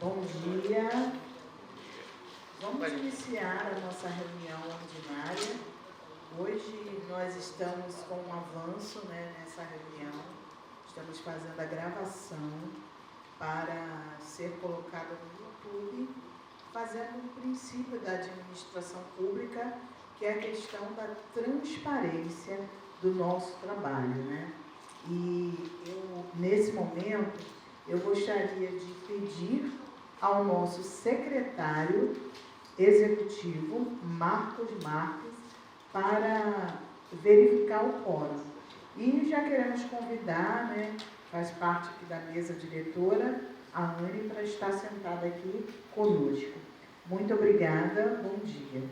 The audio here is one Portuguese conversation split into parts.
Bom dia. Vamos iniciar a nossa reunião ordinária. Hoje nós estamos com um avanço, nessa reunião. Estamos fazendo a gravação para ser colocada no YouTube, fazendo o princípio da administração pública, que é a questão da transparência do nosso trabalho, E nesse momento, eu gostaria de pedir ao nosso secretário executivo, Marcos Marques, para verificar o quórum. E já queremos convidar, faz parte aqui da mesa diretora, a Anne, para estar sentada aqui conosco. Muito obrigada, bom dia.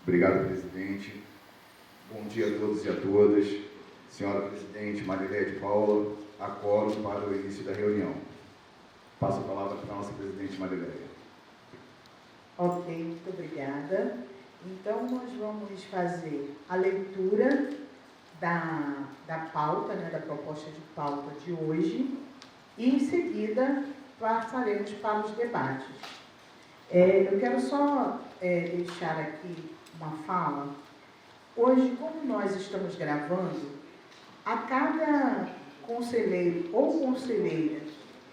Obrigado, presidente. Bom dia a todos e a todas. Senhora presidente Mariléia de Paula, a quórum para o início da reunião. Passo a palavra para a nossa presidente Mariléia. Ok, muito obrigada. Então, nós vamos fazer a leitura da pauta, da proposta de pauta de hoje, e em seguida passaremos para os debates. Eu quero só deixar aqui uma fala. Hoje, como nós estamos gravando, a cada conselheiro ou conselheira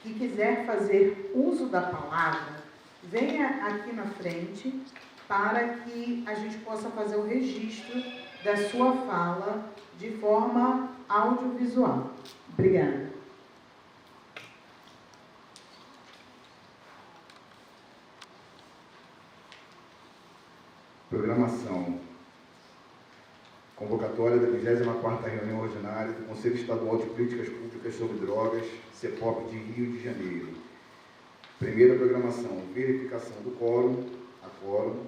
que quiser fazer uso da palavra, venha aqui na frente para que a gente possa fazer o registro da sua fala de forma audiovisual. Obrigada. Programação. Convocatória da 24ª reunião ordinária do Conselho Estadual de Políticas Públicas sobre Drogas, CEPOP de Rio de Janeiro. Primeira programação, verificação do quórum, a quórum.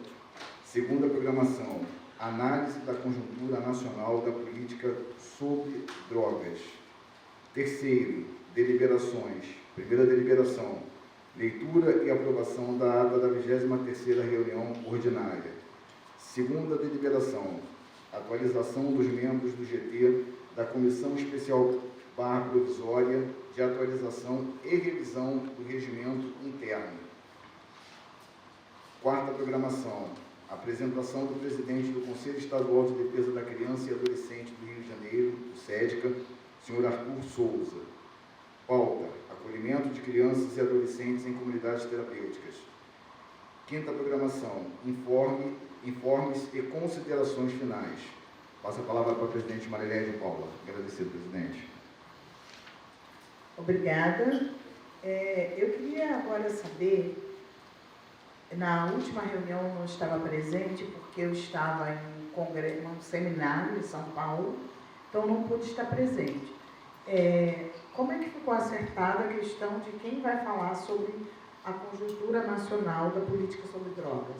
Segunda programação, análise da conjuntura nacional da política sobre drogas. Terceiro, deliberações. Primeira deliberação, leitura e aprovação da ata da 23ª reunião ordinária. Segunda deliberação, atualização dos membros do GT da Comissão Especial Provisória de Atualização e Revisão do Regimento Interno. Quarta programação, apresentação do presidente do Conselho Estadual de Defesa da Criança e Adolescente do Rio de Janeiro, o SEDCA, senhor Arthur Souza. Pauta, acolhimento de crianças e adolescentes em comunidades terapêuticas. Quinta programação, informes e considerações finais. Passo a palavra para a presidente Mariléia de Paula. Agradecer, presidente. Obrigada. Eu queria agora saber, na última reunião eu não estava presente porque eu estava em um seminário em São Paulo, então não pude estar presente. Como é que ficou acertada a questão de quem vai falar sobre a conjuntura nacional da política sobre drogas?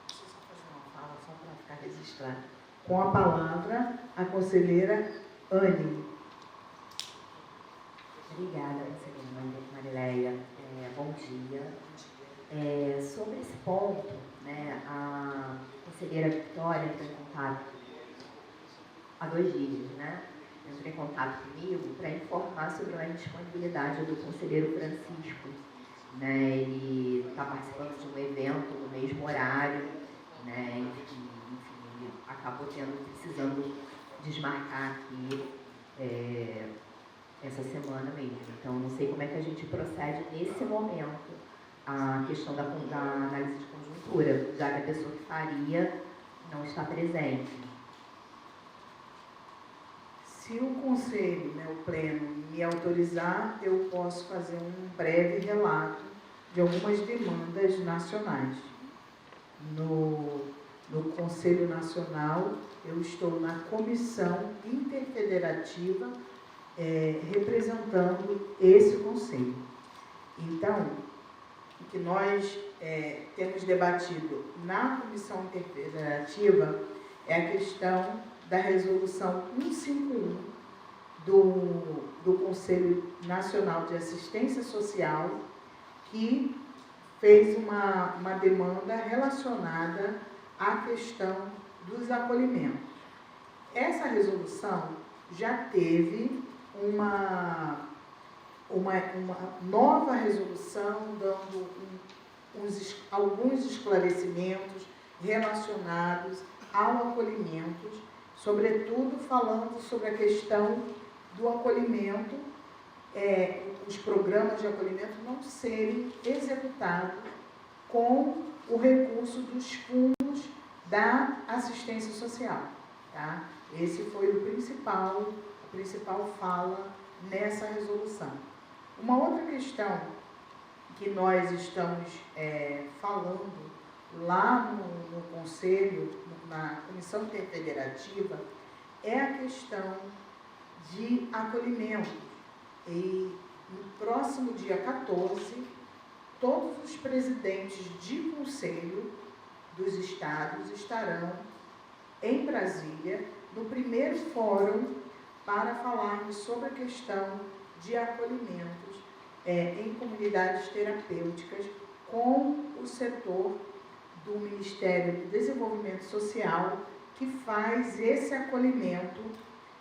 Deixa eu só fazer uma fala, só para ficar registrado. Com a palavra, a conselheira Anne. Obrigada, conselheira Mariléia. Bom dia. Sobre esse ponto, a conselheira Vitória entrou em contato há 2 dias, entrou em contato comigo para informar sobre a indisponibilidade do conselheiro Francisco. Ele está participando de um evento no mesmo horário, enfim, ele acabou precisando desmarcar aqui essa semana mesmo. Então, não sei como é que a gente procede nesse momento a questão da análise de conjuntura, já que a pessoa que faria não está presente. Se o conselho, o pleno, me autorizar, eu posso fazer um breve relato de algumas demandas nacionais. No Conselho Nacional, eu estou na Comissão Interfederativa representando esse conselho. Então, o que nós temos debatido na Comissão Interfederativa é a questão da Resolução 151 do Conselho Nacional de Assistência Social, que fez uma demanda relacionada à questão dos acolhimentos. Essa resolução já teve uma nova resolução dando alguns esclarecimentos relacionados ao acolhimento, sobretudo falando sobre a questão do acolhimento, os programas de acolhimento não serem executados com o recurso dos fundos da assistência social. Tá? Esse foi a principal fala nessa resolução. Uma outra questão que nós estamos falando lá no Conselho, na Comissão Interfederativa, é a questão de acolhimento. E no próximo dia 14, todos os presidentes de conselho dos estados estarão em Brasília, no primeiro fórum, para falarmos sobre a questão de acolhimentos em comunidades terapêuticas com o setor do Ministério do Desenvolvimento Social, que faz esse acolhimento,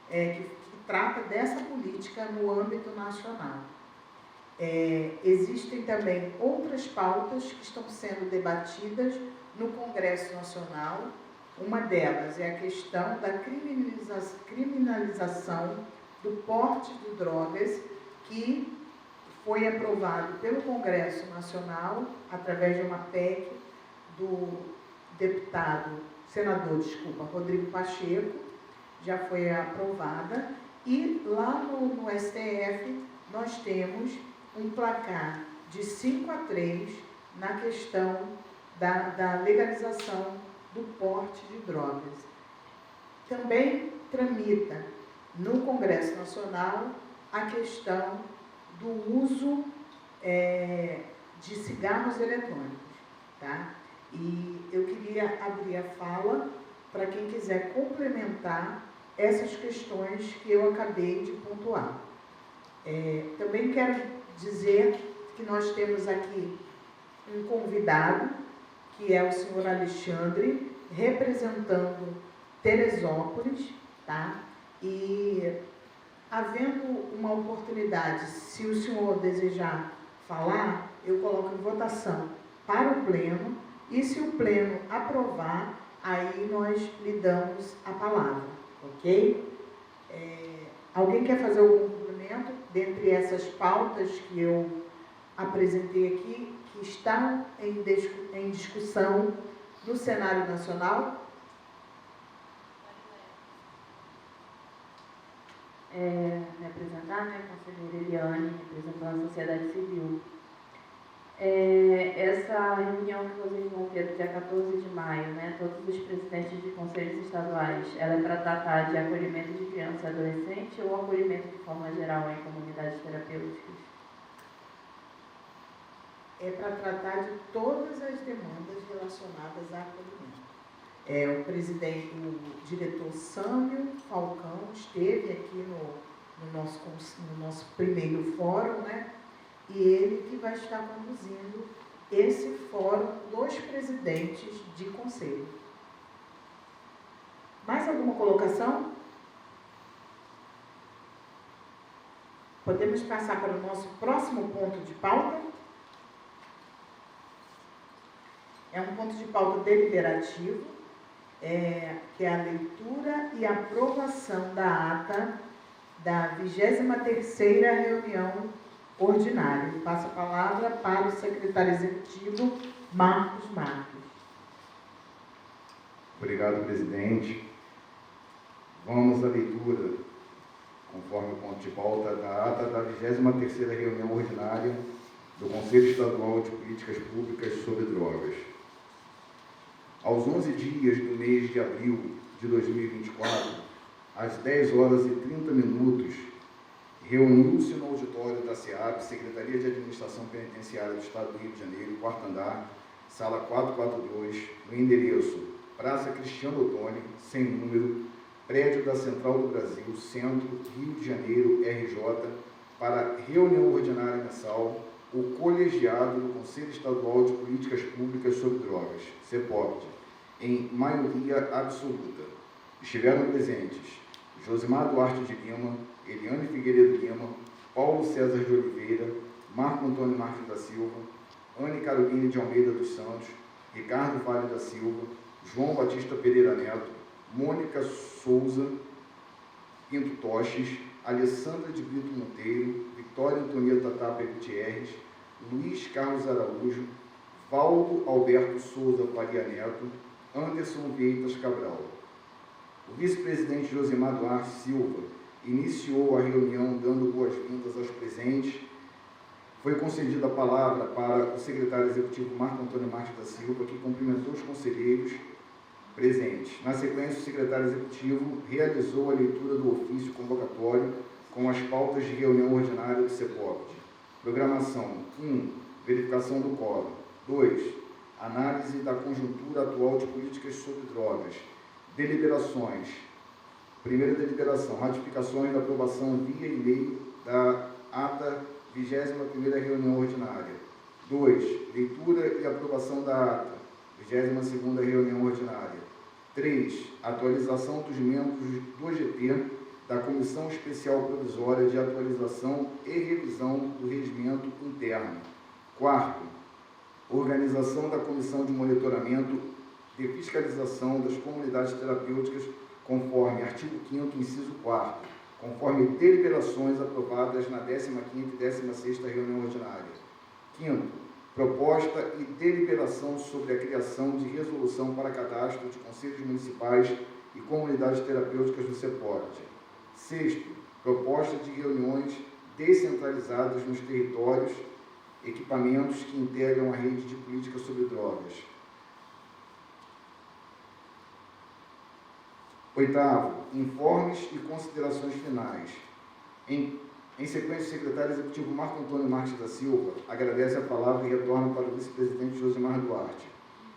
que trata dessa política no âmbito nacional. Existem também outras pautas que estão sendo debatidas no Congresso Nacional. Uma delas é a questão da criminalização do porte de drogas, que foi aprovado pelo Congresso Nacional, através de uma PEC do senador Rodrigo Pacheco, já foi aprovada, e lá no STF nós temos um placar de 5-3 na questão da legalização do porte de drogas. Também tramita no Congresso Nacional a questão do uso de cigarros eletrônicos. Tá? E eu queria abrir a fala para quem quiser complementar essas questões que eu acabei de pontuar. Também quero dizer que nós temos aqui um convidado, que é o senhor Alexandre, representando Teresópolis, tá? E havendo uma oportunidade, se o senhor desejar falar, eu coloco em votação para o pleno, e se o pleno aprovar, aí nós lhe damos a palavra, ok? Alguém quer fazer algum complemento dentre essas pautas que eu apresentei aqui, que estão em discussão no cenário nacional? Me apresentar, né, conselheira Eliane, representando a sociedade civil. Essa reunião que vocês vão ter no dia 14 de maio, né, todos os presidentes de conselhos estaduais, ela é para tratar de acolhimento de criança e adolescente ou acolhimento de forma geral em comunidades terapêuticas? É para tratar de todas as demandas relacionadas a acolhimento. O diretor Sâmio Falcão esteve aqui no nosso primeiro fórum, né? E ele que vai estar conduzindo esse fórum dos presidentes de conselho. Mais alguma colocação? Podemos passar para o nosso próximo ponto de pauta? É um ponto de pauta deliberativo, que é a leitura e aprovação da ata da 23ª reunião ordinária. Eu passo a palavra para o secretário executivo, Marcos Marques. Obrigado, presidente. Vamos à leitura, conforme o ponto de pauta, da ata da 23ª reunião ordinária do Conselho Estadual de Políticas Públicas sobre Drogas. Aos 11 dias do mês de abril de 2024, às 10h30, reuniu-se no auditório da SEAP, Secretaria de Administração Penitenciária do Estado do Rio de Janeiro, quarto andar, sala 442, no endereço Praça Cristiano Ottoni, sem número, prédio da Central do Brasil, Centro, Rio de Janeiro, RJ, para reunião ordinária mensal, o colegiado do Conselho Estadual de Políticas Públicas sobre Drogas, CEPOPD, em maioria absoluta. Estiveram presentes Josimar Duarte de Lima, Eliane Figueiredo Lima, Paulo César de Oliveira, Marco Antônio Marques da Silva, Anne Caroline de Almeida dos Santos, Ricardo Vale da Silva, João Batista Pereira Neto, Mônica Souza Pinto Toches, Alessandra de Brito Monteiro, Vitória Antonieta Tapia Gutierrez, Luiz Carlos Araújo, Valdo Alberto Souza Faria Neto, Anderson Vieitas Cabral. O vice-presidente Josimar Duarte Silva iniciou a reunião dando boas-vindas aos presentes. Foi concedida a palavra para o secretário executivo Marco Antônio Marques da Silva, que cumprimentou os conselheiros presentes. Na sequência, o secretário executivo realizou a leitura do ofício convocatório com as pautas de reunião ordinária do CEPOPT. Programação: 1. Verificação do quórum. 2. Análise da conjuntura atual de políticas sobre drogas. Deliberações. Primeira deliberação: ratificações da aprovação via e-mail da ata 21ª reunião ordinária. 2. Leitura e aprovação da ata 22ª reunião ordinária. 3. Atualização dos membros do GT da Comissão Especial Provisória de Atualização e Revisão do Regimento Interno. 4. Organização da Comissão de Monitoramento de Fiscalização das Comunidades Terapêuticas, conforme artigo 5º, inciso 4º, conforme deliberações aprovadas na 15ª e 16ª reunião ordinária. 5º, proposta e deliberação sobre a criação de resolução para cadastro de conselhos municipais e comunidades terapêuticas do CEPOPT. 6º, proposta de reuniões descentralizadas nos territórios, equipamentos que integram a rede de política sobre drogas. 8º, informes e considerações finais. Em sequência, o secretário executivo Marco Antônio Marques da Silva agradece a palavra e retorna para o vice-presidente Josimar Duarte.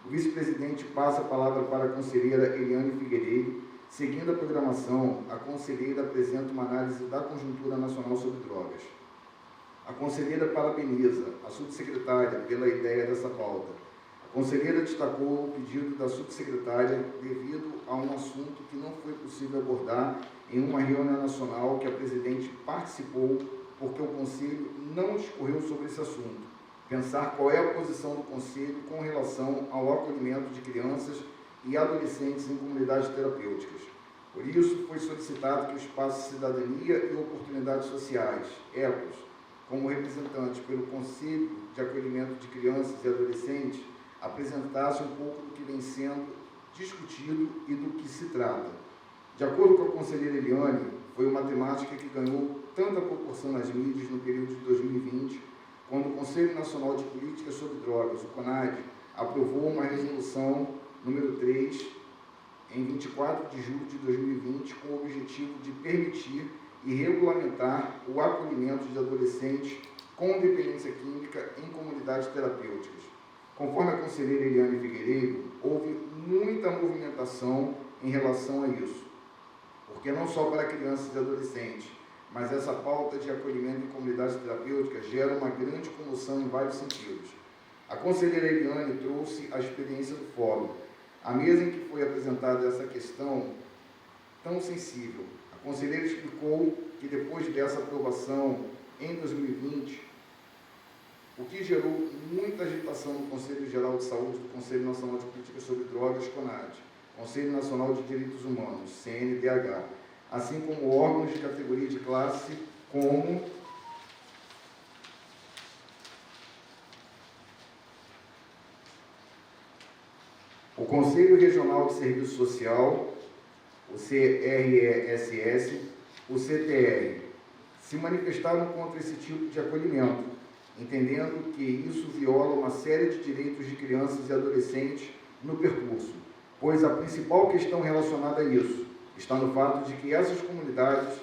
O vice-presidente passa a palavra para a conselheira Eliane Figueiredo. Seguindo a programação, a conselheira apresenta uma análise da conjuntura nacional sobre drogas. A conselheira parabeniza a subsecretária pela ideia dessa pauta. A conselheira destacou o pedido da subsecretária devido a um assunto que não foi possível abordar em uma reunião nacional que a presidente participou, porque o Conselho não discorreu sobre esse assunto. Pensar qual é a posição do Conselho com relação ao acolhimento de crianças e adolescentes em comunidades terapêuticas. Por isso, foi solicitado que o Espaço Cidadania e Oportunidades Sociais, EPOS, como representante pelo Conselho de Acolhimento de Crianças e Adolescentes, apresentasse um pouco do que vem sendo discutido e do que se trata. De acordo com a conselheira Eliane, foi uma temática que ganhou tanta proporção nas mídias no período de 2020, quando o Conselho Nacional de Políticas sobre Drogas, o CONAD, aprovou uma resolução número 3, em 24 de julho de 2020, com o objetivo de permitir e regulamentar o acolhimento de adolescentes com dependência química em comunidades terapêuticas. Conforme a conselheira Eliane Figueiredo, houve muita movimentação em relação a isso, porque não só para crianças e adolescentes, mas essa pauta de acolhimento em comunidades terapêuticas gera uma grande comoção em vários sentidos. A conselheira Eliane trouxe a experiência do fórum, a mesa em que foi apresentada essa questão tão sensível. A conselheira explicou que depois dessa aprovação em 2020, o que gerou muita agitação no Conselho Geral de Saúde do Conselho Nacional de Políticas sobre Drogas, CONAD, Conselho Nacional de Direitos Humanos, CNDH, assim como órgãos de categoria de classe, como o Conselho Regional de Serviço Social, o CRESS, o CTR, se manifestaram contra esse tipo de acolhimento, entendendo que isso viola uma série de direitos de crianças e adolescentes no percurso, pois a principal questão relacionada a isso está no fato de que essas comunidades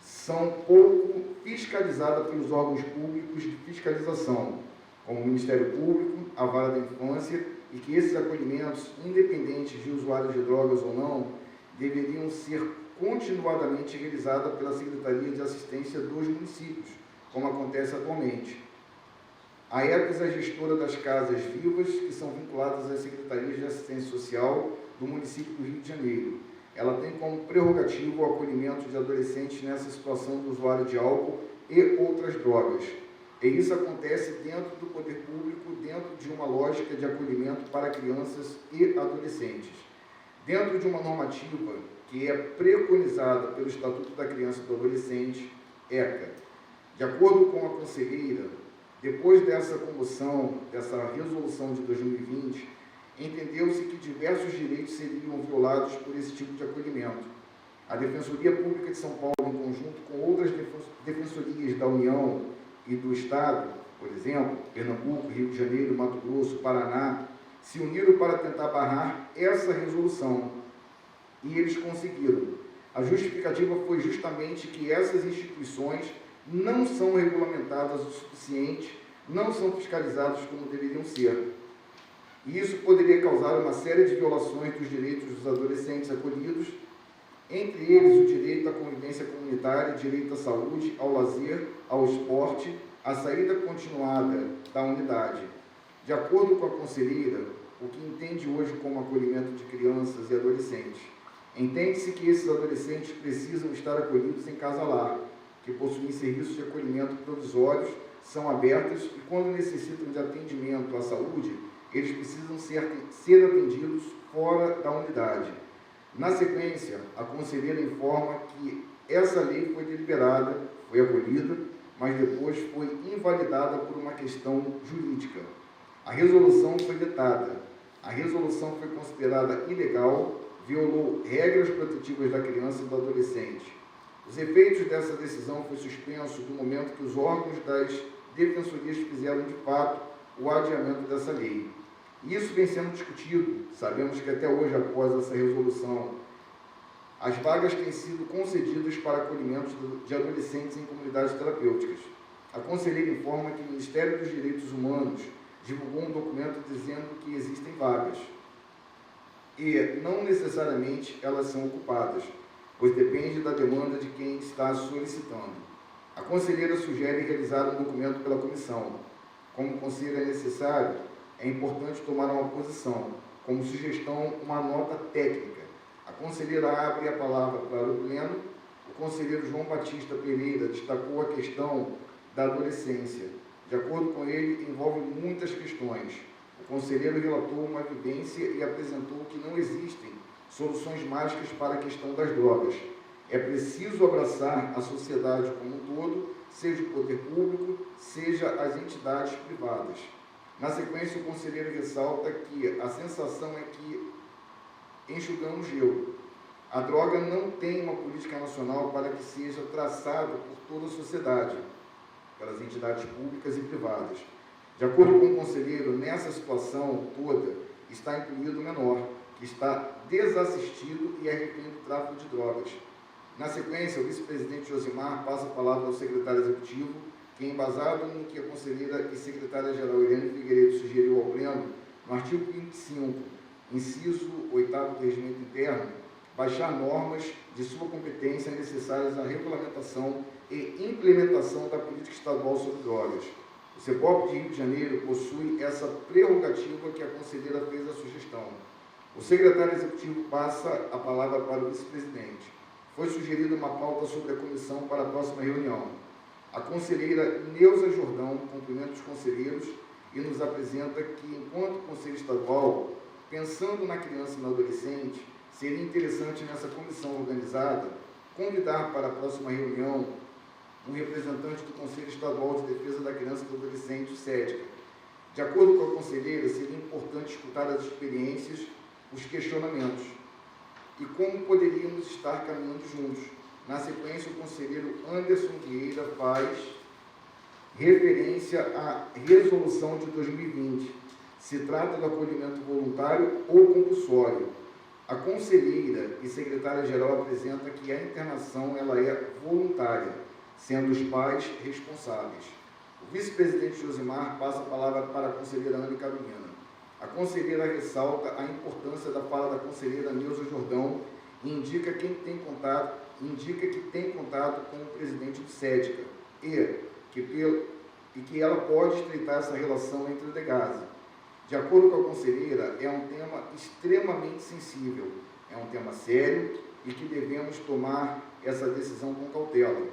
são pouco fiscalizadas pelos órgãos públicos de fiscalização, como o Ministério Público, a Vara da Infância, e que esses acolhimentos, independentes de usuários de drogas ou não, deveriam ser continuadamente realizados pela Secretaria de Assistência dos municípios, como acontece atualmente. A EPOS é gestora das casas vivas, que são vinculadas às Secretarias de Assistência Social do município do Rio de Janeiro. ela tem como prerrogativo o acolhimento de adolescentes nessa situação de usuário de álcool e outras drogas. E isso acontece dentro do poder público, dentro de uma lógica de acolhimento para crianças e adolescentes. Dentro de uma normativa que é preconizada pelo Estatuto da Criança e do Adolescente, ECA. De acordo com a conselheira, depois dessa comoção, dessa resolução de 2020, entendeu-se que diversos direitos seriam violados por esse tipo de acolhimento. A Defensoria Pública de São Paulo, em conjunto com outras defensorias da União e do Estado, por exemplo, Pernambuco, Rio de Janeiro, Mato Grosso, Paraná, se uniram para tentar barrar essa resolução. E eles conseguiram. A justificativa foi justamente que essas instituições não são regulamentadas o suficiente, não são fiscalizadas como deveriam ser. E isso poderia causar uma série de violações dos direitos dos adolescentes acolhidos, entre eles o direito à convivência comunitária, direito à saúde, ao lazer, ao esporte, à saída continuada da unidade. De acordo com a conselheira, o que entende hoje como acolhimento de crianças e adolescentes, entende-se que esses adolescentes precisam estar acolhidos em casa-lar, que possuem serviços de acolhimento provisórios, são abertos e, quando necessitam de atendimento à saúde, eles precisam ser atendidos fora da unidade. Na sequência, a conselheira informa que essa lei foi deliberada, foi acolhida, mas depois foi invalidada por uma questão jurídica. A resolução foi vetada. A resolução foi considerada ilegal, violou regras protetivas da criança e do adolescente. Os efeitos dessa decisão foi suspenso do momento que os órgãos das defensorias fizeram, de fato, o adiamento dessa lei. Isso vem sendo discutido. Sabemos que até hoje, após essa resolução, as vagas têm sido concedidas para acolhimento de adolescentes em comunidades terapêuticas. A conselheira informa que o Ministério dos Direitos Humanos divulgou um documento dizendo que existem vagas. E não necessariamente elas são ocupadas, pois depende da demanda de quem está solicitando. A conselheira sugere realizar um documento pela comissão. Como conselho é necessário, é importante tomar uma posição, como sugestão, uma nota técnica. A conselheira abre a palavra para o pleno. O conselheiro João Batista Pereira destacou a questão da adolescência. De acordo com ele, envolve muitas questões. O conselheiro relatou uma vivência e apresentou que não existem soluções mágicas para a questão das drogas. É preciso abraçar a sociedade como um todo, seja o poder público, seja as entidades privadas. Na sequência, o conselheiro ressalta que a sensação é que enxugamos gelo. A droga não tem uma política nacional para que seja traçada por toda a sociedade, pelas entidades públicas e privadas. De acordo com o conselheiro, nessa situação toda está incluído o menor, que está desassistido e é refém do tráfico de drogas. Na sequência, o vice-presidente Josimar passa a palavra ao secretário executivo, que, embasado no que a conselheira e secretária-geral Helene Figueiredo sugeriu ao pleno, no artigo 25, inciso 8º do Regimento Interno, baixar normas de sua competência necessárias à regulamentação e implementação da política estadual sobre drogas. O CEPOP de Rio de Janeiro possui essa prerrogativa que a conselheira fez a sugestão. O secretário executivo passa a palavra para o vice-presidente. Foi sugerida uma pauta sobre a comissão para a próxima reunião. A conselheira Neuza Jordão cumprimenta os conselheiros e nos apresenta que, enquanto Conselho Estadual, pensando na criança e no adolescente, seria interessante nessa comissão organizada convidar para a próxima reunião um representante do Conselho Estadual de Defesa da Criança e do Adolescente, o SEDCA. De acordo com a conselheira, seria importante escutar as experiências, os questionamentos e como poderíamos estar caminhando juntos. Na sequência, o conselheiro Anderson Vieira faz referência à resolução de 2020. Se trata do acolhimento voluntário ou compulsório. A conselheira e secretária-geral apresenta que a internação ela é voluntária, sendo os pais responsáveis. O vice-presidente Josimar passa a palavra para a conselheira Ana Carolina. A conselheira ressalta a importância da fala da conselheira Neuza Jordão e indica que tem contato com o presidente do SEDCA e que ela pode estreitar essa relação entre o DEGASE. De acordo com a conselheira, é um tema extremamente sensível, é um tema sério e que devemos tomar essa decisão com cautela.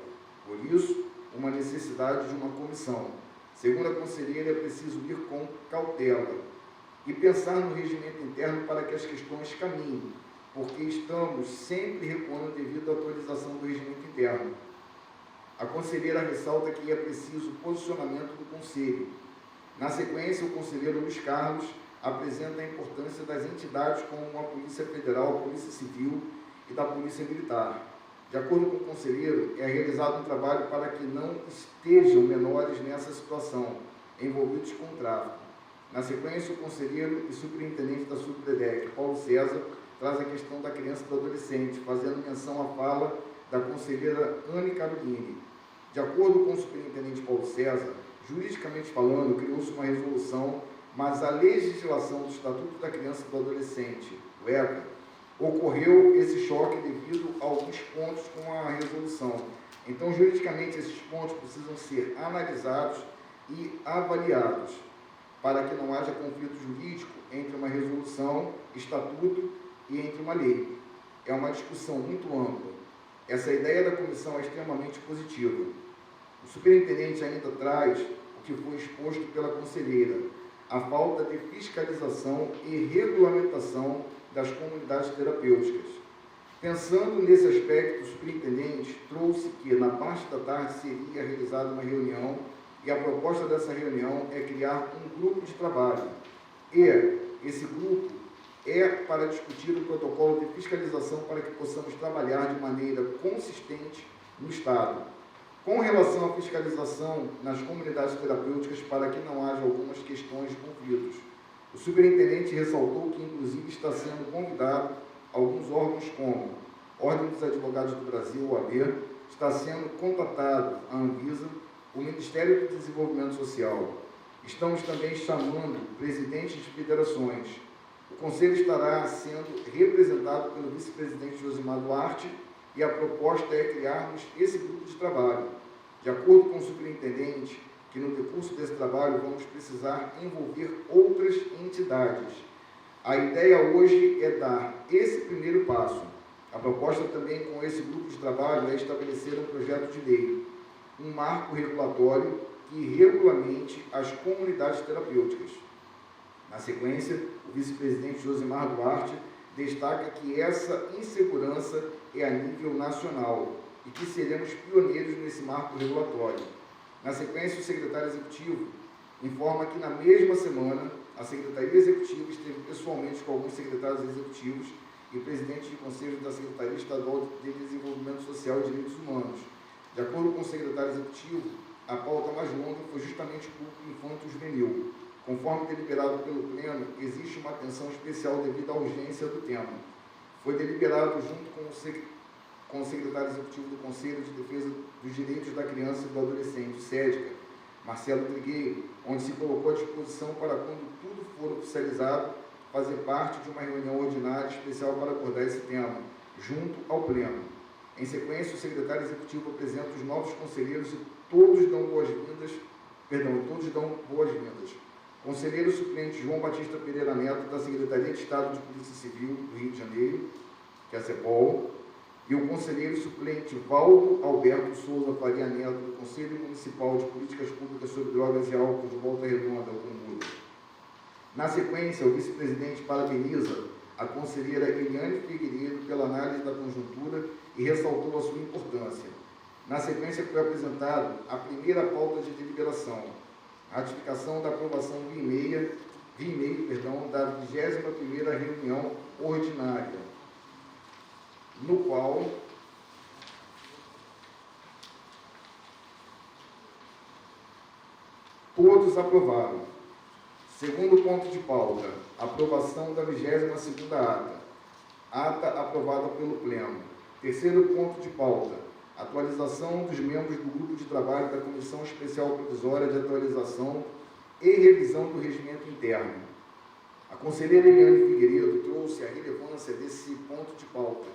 Por isso, uma necessidade de uma comissão. Segundo a conselheira, é preciso ir com cautela e pensar no regimento interno para que as questões caminhem, porque estamos sempre recuando devido à atualização do regimento interno. A conselheira ressalta que é preciso posicionamento do Conselho. Na sequência, o conselheiro Luiz Carlos apresenta a importância das entidades como a Polícia Federal, a Polícia Civil e da Polícia Militar. De acordo com o conselheiro, é realizado um trabalho para que não estejam menores nessa situação, envolvidos com o tráfico. Na sequência, o conselheiro e superintendente da Subpredec, Paulo César, traz a questão da criança e do adolescente, fazendo menção à fala da conselheira Anne Carolini. De acordo com o superintendente Paulo César, juridicamente falando, criou-se uma resolução, mas a legislação do Estatuto da Criança e do Adolescente, o ECA, ocorreu esse choque devido a alguns pontos com a resolução. Então, juridicamente, esses pontos precisam ser analisados e avaliados para que não haja conflito jurídico entre uma resolução, estatuto e entre uma lei. É uma discussão muito ampla. Essa ideia da comissão é extremamente positiva. O superintendente ainda traz o que foi exposto pela conselheira, a falta de fiscalização e regulamentação das comunidades terapêuticas. Pensando nesse aspecto, o superintendente trouxe que na parte da tarde seria realizada uma reunião e a proposta dessa reunião é criar um grupo de trabalho. E esse grupo é para discutir o protocolo de fiscalização para que possamos trabalhar de maneira consistente no Estado. Com relação à fiscalização nas comunidades terapêuticas, para que não haja algumas questões de conflitos, o superintendente ressaltou que, inclusive, está sendo convidado alguns órgãos como Ordem dos Advogados do Brasil, OAB, está sendo contatado a Anvisa, o Ministério do Desenvolvimento Social. Estamos também chamando presidentes de federações. O Conselho estará sendo representado pelo vice-presidente Josimar Duarte e a proposta é criarmos esse grupo de trabalho. De acordo com o superintendente, que no decurso desse trabalho vamos precisar envolver outras entidades. A ideia hoje é dar esse primeiro passo. A proposta também com esse grupo de trabalho é estabelecer um projeto de lei, um marco regulatório que regulamente as comunidades terapêuticas. Na sequência, o vice-presidente Josimar Duarte destaca que essa insegurança é a nível nacional e que seremos pioneiros nesse marco regulatório. Na sequência, o secretário executivo informa que na mesma semana a Secretaria Executiva esteve pessoalmente com alguns secretários executivos e presidente de conselho da Secretaria Estadual de Desenvolvimento Social e Direitos Humanos. De acordo com o secretário executivo, a pauta mais longa foi justamente o público infanto-juvenil. Conforme deliberado pelo Pleno, existe uma atenção especial devido à urgência do tema. Foi deliberado junto com o secretário executivo do Conselho de Defesa dos Direitos da Criança e do Adolescente, SEDCA, Marcelo Trigueiro, onde se colocou à disposição para, quando tudo for oficializado, fazer parte de uma reunião ordinária especial para abordar esse tema, junto ao Pleno. Em sequência, o secretário executivo apresenta os novos conselheiros e todos dão boas-vindas. Conselheiro suplente João Batista Pereira Neto, da Secretaria de Estado de Polícia Civil do Rio de Janeiro, que é a CEPOL, e o conselheiro suplente Valdo Alberto Souza Faria Neto, do Conselho Municipal de Políticas Públicas sobre Drogas e Álcool de Volta Redonda, o CONVUD. Na sequência, o vice-presidente parabeniza a conselheira Eliane Figueiredo pela análise da conjuntura e ressaltou a sua importância. Na sequência, foi apresentado a primeira pauta de deliberação, a ratificação da aprovação via e-mail, da 21ª reunião ordinária, no qual todos aprovaram. Segundo ponto de pauta, aprovação da 22ª ata aprovada pelo Pleno. Terceiro ponto de pauta, atualização dos membros do grupo de trabalho da Comissão Especial Provisória de Atualização e Revisão do Regimento Interno. A conselheira Eliane Figueiredo trouxe a relevância desse ponto de pauta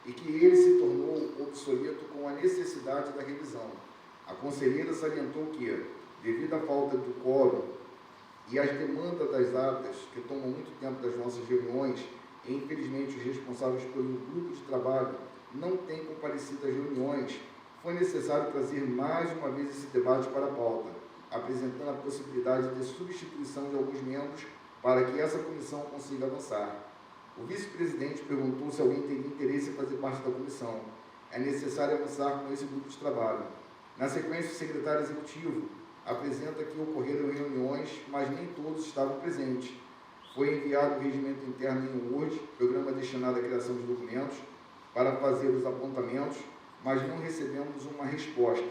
e que ele se tornou obsoleto com a necessidade da revisão. A conselheira salientou que, devido à falta do quórum e às demandas das atas, que tomam muito tempo das nossas reuniões, e infelizmente os responsáveis pelo grupo de trabalho não tem comparecido às reuniões, foi necessário trazer mais uma vez esse debate para a pauta, apresentando a possibilidade de substituição de alguns membros para que essa comissão consiga avançar. O vice-presidente perguntou se alguém teria interesse em fazer parte da comissão. É necessário avançar com esse grupo de trabalho. Na sequência, o secretário executivo apresenta que ocorreram reuniões, mas nem todos estavam presentes. Foi enviado o regimento interno em Word, programa destinado à criação de documentos, para fazer os apontamentos, mas não recebemos uma resposta.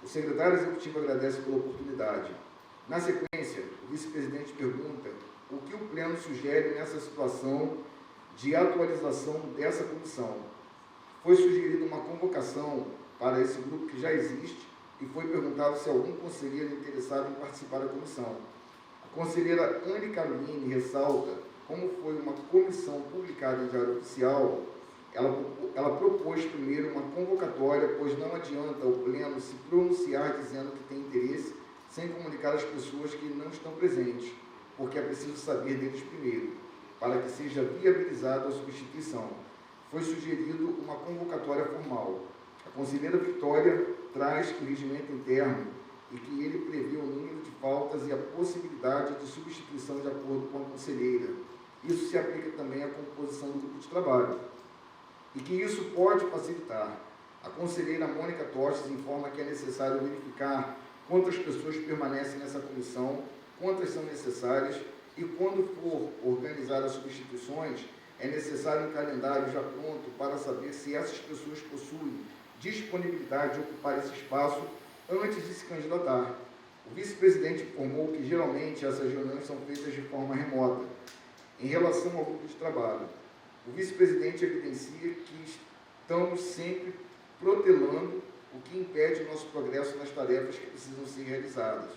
O secretário executivo agradece pela oportunidade. Na sequência, o vice-presidente pergunta o que o pleno sugere nessa situação de atualização dessa comissão. Foi sugerida uma convocação para esse grupo que já existe e foi perguntado se algum conselheiro interessado em participar da comissão. A conselheira Anne Caroline ressalta como foi uma comissão publicada em Diário Oficial. Ela propôs primeiro uma convocatória, pois não adianta o pleno se pronunciar dizendo que tem interesse sem comunicar às pessoas que não estão presentes, porque é preciso saber deles primeiro, para que seja viabilizada a substituição. Foi sugerido uma convocatória formal. A conselheira Vitória traz que o regimento interno e que ele prevê o número de faltas e a possibilidade de substituição de acordo com a conselheira. Isso se aplica também à composição do grupo de trabalho. E que isso pode facilitar. A conselheira Mônica Tostes informa que é necessário verificar quantas pessoas permanecem nessa comissão, quantas são necessárias e quando for organizar as substituições, é necessário um calendário já pronto para saber se essas pessoas possuem disponibilidade de ocupar esse espaço antes de se candidatar. O vice-presidente informou que geralmente essas reuniões são feitas de forma remota. Em relação ao grupo de trabalho, o vice-presidente evidencia que estamos sempre protelando, o que impede o nosso progresso nas tarefas que precisam ser realizadas.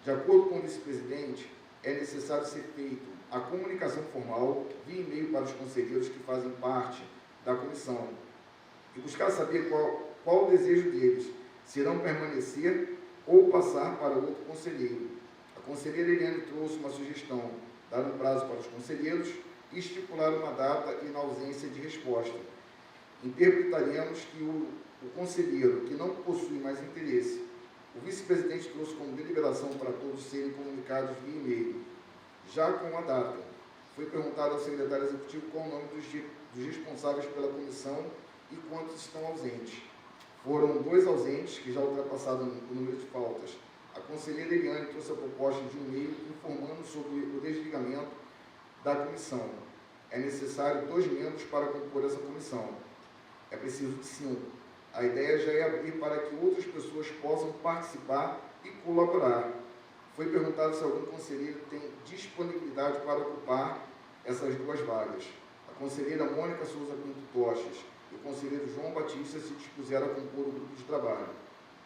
De acordo com o vice-presidente, é necessário ser feita a comunicação formal via e-mail para os conselheiros que fazem parte da comissão e buscar saber qual o desejo deles, se irão permanecer ou passar para outro conselheiro. A conselheira Eliane trouxe uma sugestão, dar um prazo para os conselheiros e estipular uma data e na ausência de resposta. Interpretaremos que o conselheiro que não possui mais interesse, o vice-presidente trouxe como deliberação para todos serem comunicados via e-mail. Já com a data, foi perguntado ao secretário executivo qual o nome dos responsáveis pela comissão e quantos estão ausentes. Foram 2 ausentes, que já ultrapassaram o número de faltas. A conselheira Eliane trouxe a proposta de um e-mail informando sobre o desligamento da comissão. É necessário 2 membros para compor essa comissão. É preciso de 5. A ideia já é abrir para que outras pessoas possam participar e colaborar. Foi perguntado se algum conselheiro tem disponibilidade para ocupar essas 2 vagas. A conselheira Mônica Souza Pinto Tostes e o conselheiro João Batista se dispuseram a compor o grupo de trabalho.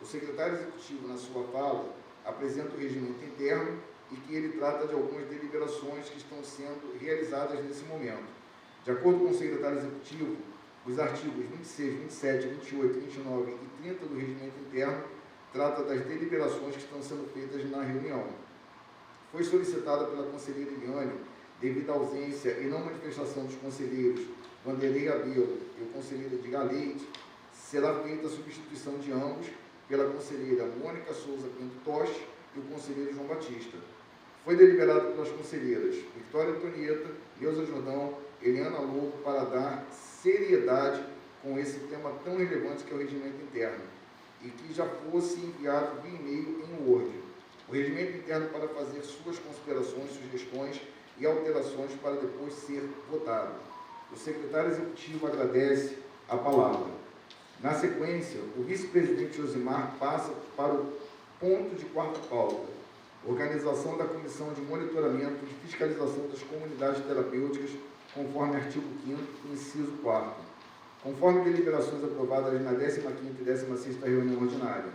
O secretário executivo, na sua fala, apresenta o regimento interno e que ele trata de algumas deliberações que estão sendo realizadas nesse momento. De acordo com o secretário executivo, os artigos 26, 27, 28, 29 e 30 do regimento interno trata das deliberações que estão sendo feitas na reunião. Foi solicitada pela conselheira Eliane, devido à ausência e não manifestação dos conselheiros Vanderlei Abelo e o conselheiro Edgar Leite, será feita a substituição de ambos pela conselheira Mônica Souza Pinto Toste e o conselheiro João Batista. Foi deliberado pelas conselheiras Vitória Antonieta, Neuza Jordão, Eliana Lobo, para dar seriedade com esse tema tão relevante que é o regimento interno, e que já fosse enviado via e-mail em Word. O regimento interno para fazer suas considerações, sugestões e alterações para depois ser votado. O secretário executivo agradece a palavra. Na sequência, o vice-presidente Josimar passa para o ponto de 4ª pauta, organização da Comissão de Monitoramento e Fiscalização das Comunidades Terapêuticas, conforme artigo 5º, inciso 4º, conforme deliberações aprovadas na 15ª e 16ª reunião ordinária.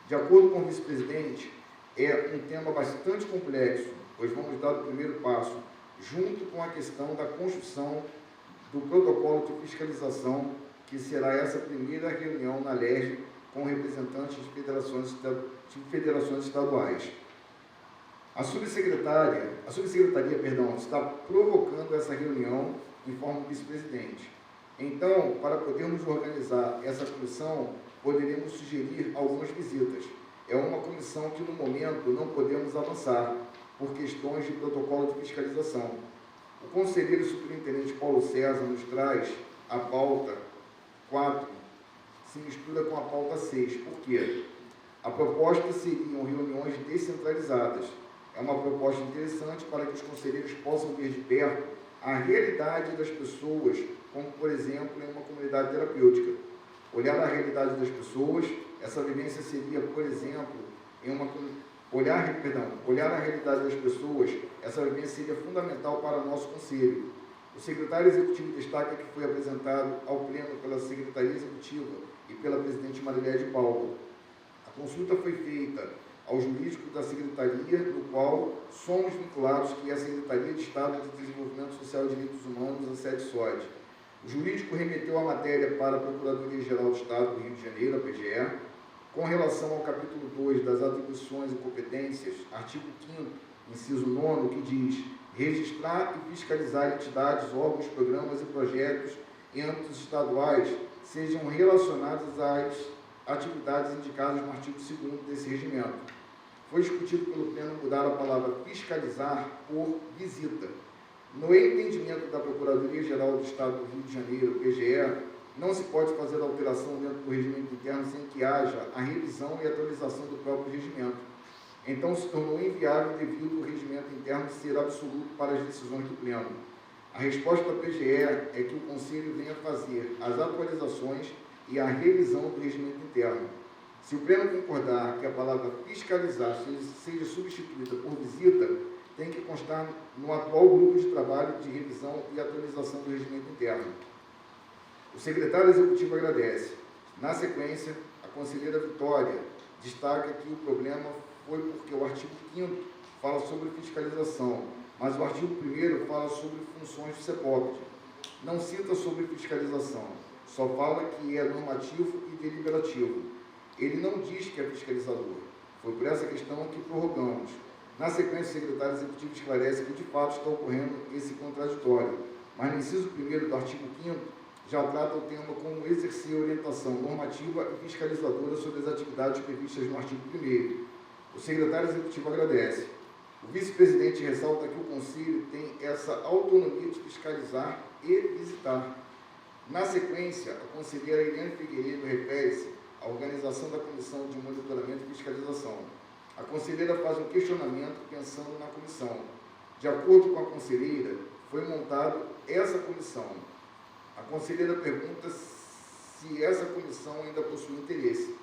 De acordo com o vice-presidente, é um tema bastante complexo, pois vamos dar o primeiro passo, junto com a questão da construção do protocolo de fiscalização, que será essa primeira reunião na LERJ com representantes de federações estaduais. A subsecretaria está provocando essa reunião, informa o vice-presidente. Então, para podermos organizar essa comissão, poderíamos sugerir algumas visitas. É uma comissão que, no momento, não podemos avançar, por questões de protocolo de fiscalização. O conselheiro superintendente Paulo César nos traz a pauta 4, se mistura com a pauta 6. Por quê? A proposta seriam reuniões descentralizadas. É uma proposta interessante para que os conselheiros possam ver de perto a realidade das pessoas, como, por exemplo, em uma comunidade terapêutica. Olhar a realidade das pessoas, essa vivência seria, por exemplo, olhar a realidade das pessoas, essa vivência seria fundamental para o nosso conselho. O secretário executivo destaca que foi apresentado ao pleno pela Secretaria Executiva e pela presidente Mariléia de Paula. A consulta foi feita ao jurídico da Secretaria, no qual somos vinculados, que é a Secretaria de Estado de Desenvolvimento Social e Direitos Humanos, a sede SOD. O jurídico remeteu a matéria para a Procuradoria-Geral do Estado do Rio de Janeiro, a PGE, com relação ao capítulo 2 das atribuições e competências, artigo 5º, inciso 9º, que diz: registrar e fiscalizar entidades, órgãos, programas e projetos em âmbitos estaduais sejam relacionados às atividades indicadas no artigo 2º desse regimento. Foi discutido pelo pleno mudar a palavra fiscalizar por visita. No entendimento da Procuradoria-Geral do Estado do Rio de Janeiro, PGE, não se pode fazer alteração dentro do regimento interno sem que haja a revisão e atualização do próprio regimento. Então, se tornou inviável devido ao regimento interno ser absoluto para as decisões do pleno. A resposta da PGE é que o Conselho venha fazer as atualizações e a revisão do regimento interno. Se o pleno concordar que a palavra fiscalizar seja substituída por visita, tem que constar no atual grupo de trabalho de revisão e atualização do regimento interno. O secretário executivo agradece. Na sequência, a conselheira Vitória destaca que o problema foi porque o artigo 5º fala sobre fiscalização, mas o artigo 1º fala sobre funções do CEPOPD. Não cita sobre fiscalização, só fala que é normativo e deliberativo. Ele não diz que é fiscalizador. Foi por essa questão que prorrogamos. Na sequência, o secretário executivo esclarece que, de fato, está ocorrendo esse contraditório, mas no inciso 1º do artigo 5º já trata o tema como exercer orientação normativa e fiscalizadora sobre as atividades previstas no artigo 1º. O secretário executivo agradece. O vice-presidente ressalta que o Conselho tem essa autonomia de fiscalizar e visitar. Na sequência, a conselheira Eliane Figueiredo refere-se à organização da Comissão de Monitoramento e Fiscalização. A conselheira faz um questionamento pensando na comissão. De acordo com a conselheira, foi montada essa comissão. A conselheira pergunta se essa comissão ainda possui interesse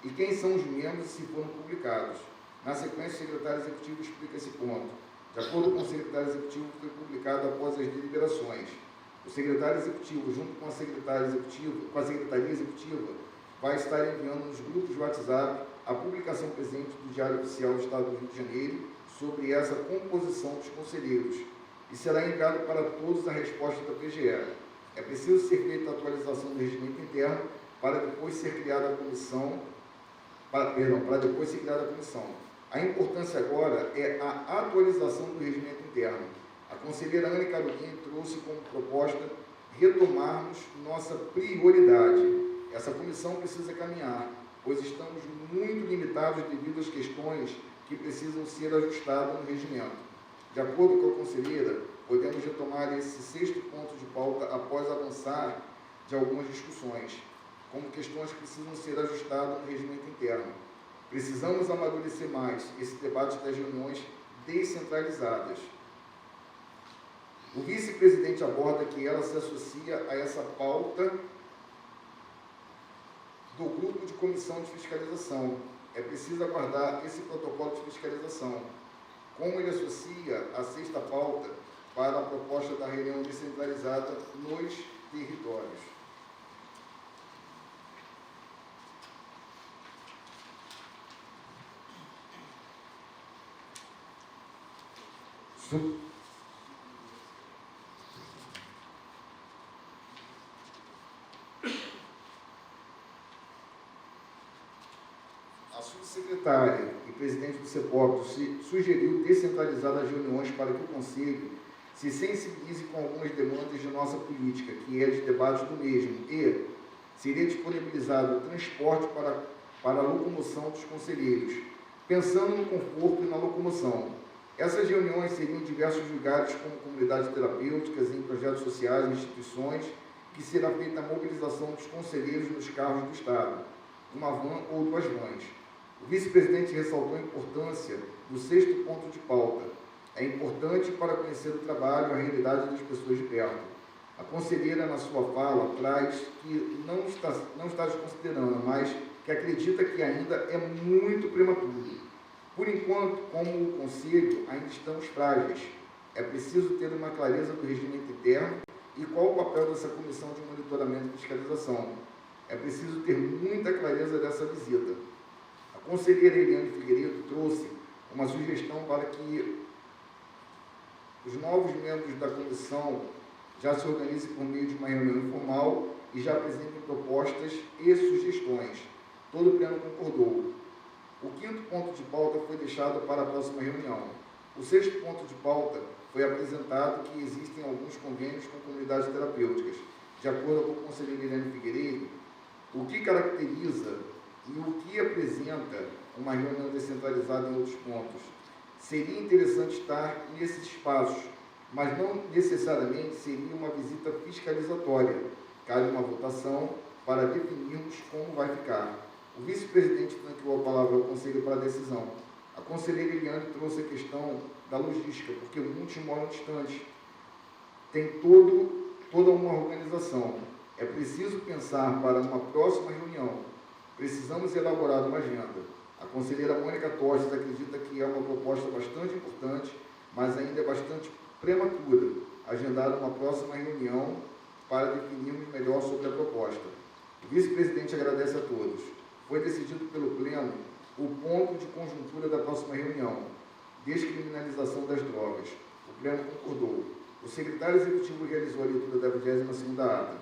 e quem são os membros e se foram publicados. Na sequência, o secretário executivo explica esse ponto. De acordo com o secretário executivo, foi publicado após as deliberações. O secretário executivo, junto com a Secretaria Executiva, vai estar enviando nos grupos de WhatsApp a publicação presente do Diário Oficial do Estado do Rio de Janeiro sobre essa composição dos conselheiros e será enviado para todos a resposta da PGE. É preciso ser feita a atualização do regimento interno para depois ser criada a comissão, para depois ser criada a comissão. A importância agora é a atualização do regimento interno. A conselheira Ana Carolina trouxe como proposta retomarmos nossa prioridade. Essa comissão precisa caminhar, pois estamos muito limitados devido às questões que precisam ser ajustadas no regimento. De acordo com a conselheira, podemos retomar esse 6º ponto de pauta após avançar de algumas discussões, como questões que precisam ser ajustadas no regimento interno. Precisamos amadurecer mais esse debate das reuniões descentralizadas. O vice-presidente aborda que ela se associa a essa pauta do grupo de comissão de fiscalização. É preciso aguardar esse protocolo de fiscalização. Como ele associa a 6ª pauta para a proposta da reunião descentralizada nos territórios. A subsecretária e presidente do CEPOPD sugeriu descentralizar as reuniões para que o Conselho se sensibilize com algumas demandas de nossa política, que é de debate do mesmo, e seria disponibilizado o transporte para a locomoção dos conselheiros, pensando no conforto e na locomoção. Essas reuniões seriam em diversos lugares, como comunidades terapêuticas, em projetos sociais, instituições, que será feita a mobilização dos conselheiros nos carros do Estado, uma van ou 2 vans. O vice-presidente ressaltou a importância do 6º ponto de pauta. É importante para conhecer o trabalho e a realidade das pessoas de perto. A conselheira, na sua fala, traz que não está desconsiderando, mas que acredita que ainda é muito prematuro. Por enquanto, como o Conselho, ainda estamos frágeis. É preciso ter uma clareza do regimento interno e qual o papel dessa comissão de monitoramento e fiscalização. É preciso ter muita clareza dessa visita. A conselheira Eliane Figueiredo trouxe uma sugestão para que os novos membros da comissão já se organizem por meio de uma reunião informal e já apresentem propostas e sugestões. Todo o pleno concordou. O 5º ponto de pauta foi deixado para a próxima reunião. O 6º ponto de pauta foi apresentado que existem alguns convênios com comunidades terapêuticas. De acordo com o conselheiro Eliane Figueiredo, o que caracteriza e o que apresenta uma reunião descentralizada em outros pontos. Seria interessante estar nesses espaços, mas não necessariamente seria uma visita fiscalizatória. Cabe uma votação para definirmos como vai ficar. O vice-presidente franqueou a palavra ao Conselho para a decisão. A conselheira Eliane trouxe a questão da logística, porque muitos moram distantes. Tem toda uma organização. É preciso pensar para uma próxima reunião. Precisamos elaborar uma agenda. A conselheira Mônica Tostes acredita que é uma proposta bastante importante, mas ainda é bastante prematura agendar uma próxima reunião para definirmos melhor sobre a proposta. O vice-presidente agradece a todos. Foi decidido pelo Pleno o ponto de conjuntura da próxima reunião, descriminalização das drogas. O Pleno concordou. O secretário executivo realizou a leitura da 22ª ata.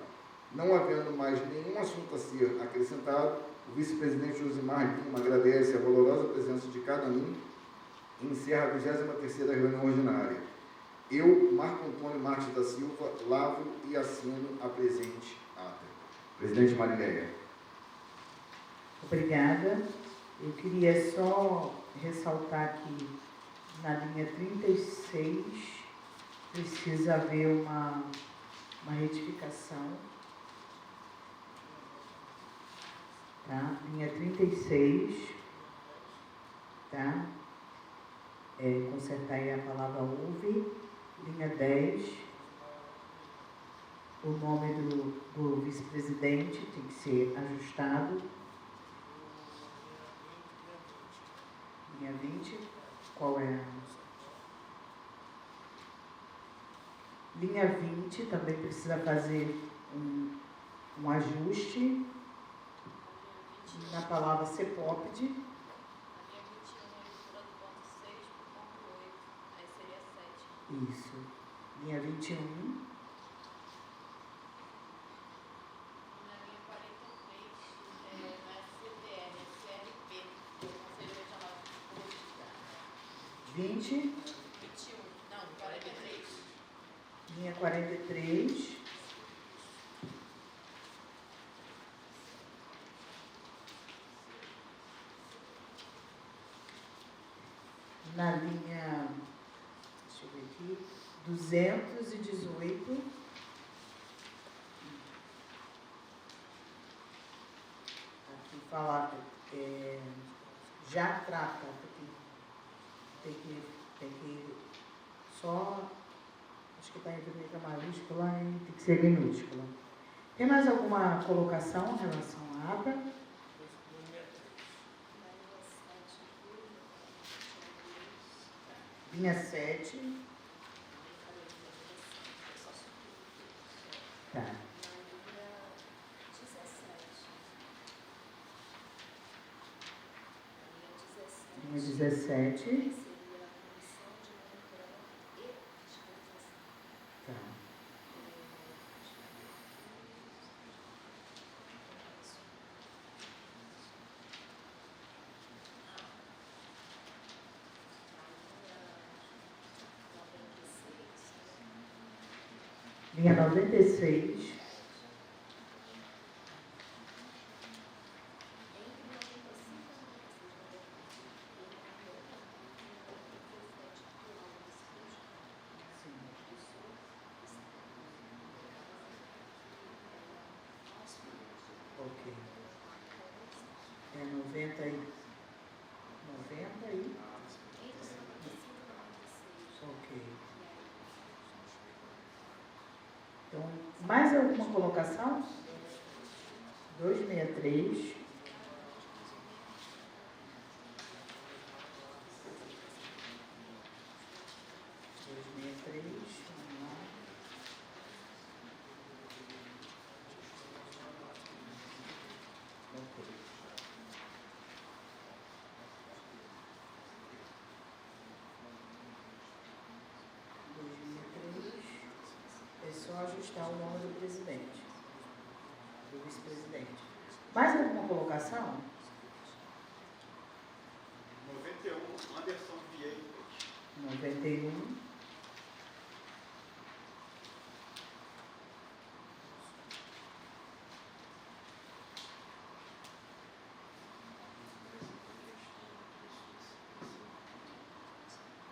Não havendo mais nenhum assunto a ser acrescentado, o vice-presidente Josimar Lima agradece a valorosa presença de cada um e encerra a 23ª reunião ordinária. Eu, Marco Antônio Marques da Silva, lavro e assino a presente ata. Presidente Marileia. Obrigada. Eu queria só ressaltar que na linha 36 precisa haver uma retificação. Tá? Linha 36, tá? Consertar aí a palavra houve. Linha 10, o nome do vice-presidente tem que ser ajustado. Linha 20, qual é? Linha 20 também precisa fazer um ajuste na palavra CEPOPD. Isso. Linha 21. Na linha 43, na CDN, CRP, o Conselho Regional de Política. 20. 21, não, 43. Linha 43. Na linha, deixa eu ver aqui, 218. Aqui fala, já trata, tem que só, acho que está em letra maiúscula e tem que ser minúscula. Tem mais alguma colocação em relação à ata? Linha 7. Tá. Linha 17. Tá. linha 96. Ok. É 90 e... 90 e... Ok. Então, mais alguma colocação? 263. Vamos lá. Ok. É só ajustar o nome do presidente, do vice-presidente. Mais alguma colocação? 91, Anderson Vieira. 91.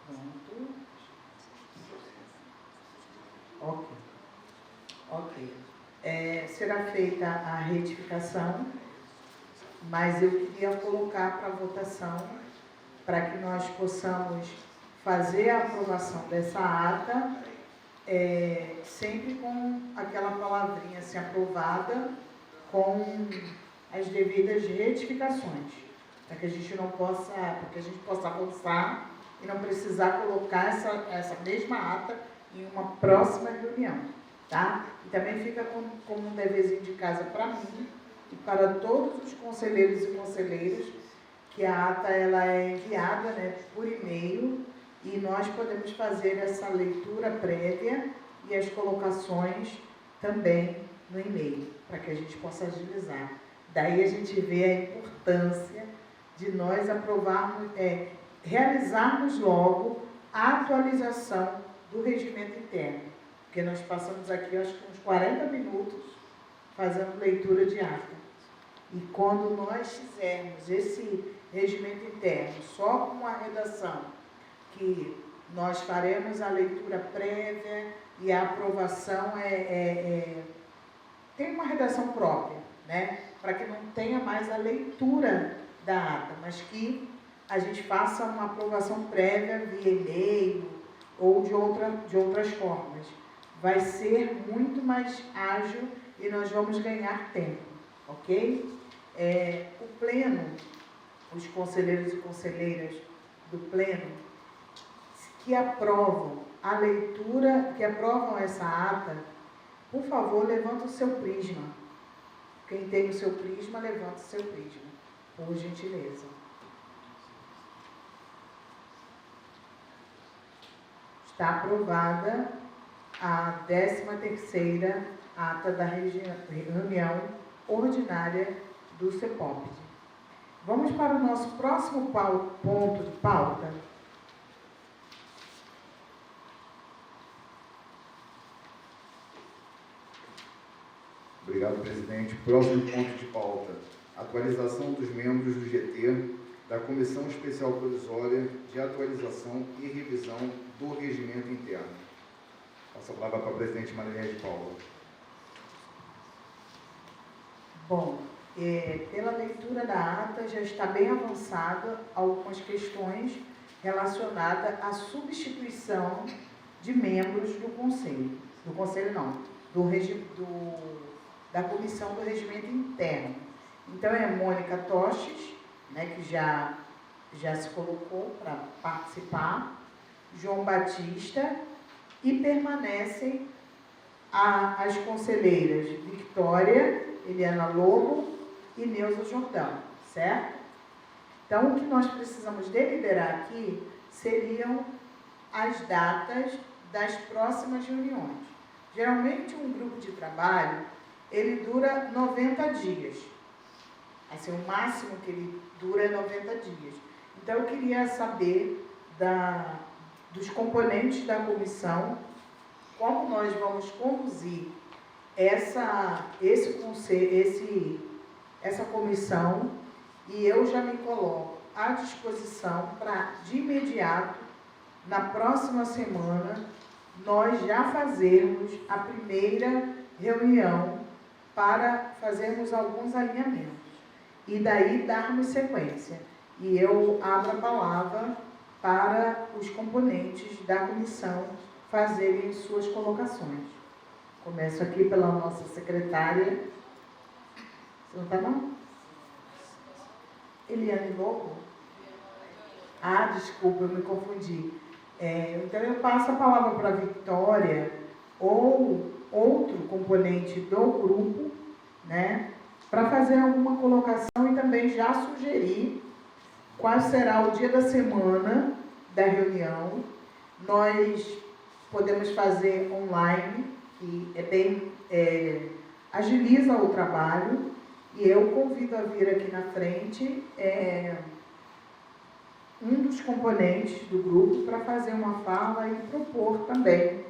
Pronto. Ok. Ok. Será feita a retificação, mas eu queria colocar para votação, para que nós possamos fazer a aprovação dessa ata, sempre com aquela palavrinha assim, aprovada, com as devidas retificações, para que a gente não possa, para que a gente possa avançar e não precisar colocar essa mesma ata em uma próxima reunião, tá? E também fica como um deverzinho de casa para mim e para todos os conselheiros e conselheiras, que a ata ela é enviada, né, por e-mail, e nós podemos fazer essa leitura prévia e as colocações também no e-mail, para que a gente possa agilizar. Daí a gente vê a importância de nós aprovarmos, realizarmos logo a atualização do regimento interno, porque nós passamos aqui, acho que uns 40 minutos fazendo leitura de ata. E quando nós fizermos esse regimento interno só com a redação, que nós faremos a leitura prévia e a aprovação tem uma redação própria, né? Para que não tenha mais a leitura da ata, mas que a gente faça uma aprovação prévia via e-mail ou de outras formas. Vai ser muito mais ágil e nós vamos ganhar tempo, ok? O pleno, os conselheiros e conselheiras do pleno, que aprovam a leitura, que aprovam essa ata, por favor, levanta o seu prisma. Quem tem o seu prisma, levanta o seu prisma, por gentileza. Está aprovada a 13ª ata da reunião ordinária do CEPOP. Vamos para o nosso próximo ponto de pauta. Obrigado, presidente. Próximo ponto de pauta. Atualização dos membros do GT da Comissão Especial Provisória de Atualização e Revisão do Regimento Interno. Passo a palavra para a presidente Maria de Paula. Bom, pela leitura da ata, já está bem avançada algumas questões relacionadas à substituição de membros do Conselho. Do Conselho não, da Comissão do Regimento Interno. Então, é Mônica Toches, né, que já se colocou para participar, João Batista, e permanecem as conselheiras Victória, Eliana Lobo e Neuza Jordão, certo? Então, o que nós precisamos deliberar aqui seriam as datas das próximas reuniões. Geralmente, um grupo de trabalho, ele dura 90 dias. Assim, o máximo que ele dura é 90 dias. Então, eu queria saber dos componentes da comissão como nós vamos conduzir essa comissão, e eu já me coloco à disposição para, de imediato, na próxima semana, nós já fazermos a primeira reunião para fazermos alguns alinhamentos e daí darmos sequência. E eu abro a palavra para os componentes da comissão fazerem suas colocações. Começo aqui pela nossa secretária. Você não está, não? Eliane Lobo? Ah, desculpa, eu me confundi. Então, eu passo a palavra para a Vitória ou outro componente do grupo, né, para fazer alguma colocação e também já sugerir qual será o dia da semana da reunião. Nós podemos fazer online, que é bem, agiliza o trabalho, e eu convido a vir aqui na frente um dos componentes do grupo para fazer uma fala e propor também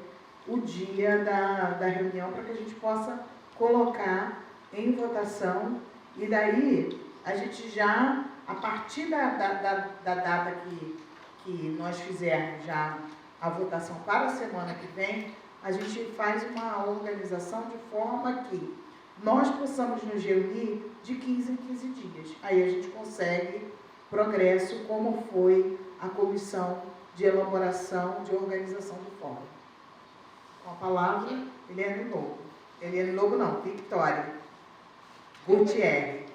o dia da reunião para que a gente possa colocar em votação, e daí a gente já, a partir da data que nós fizermos já a votação para a semana que vem, a gente faz uma organização de forma que nós possamos nos reunir de 15 em 15 dias. Aí a gente consegue progresso, como foi a comissão de elaboração, de organização do fórum. Com a palavra, Eliane Lobo. Eliane Lobo não, Victória Gutierrez.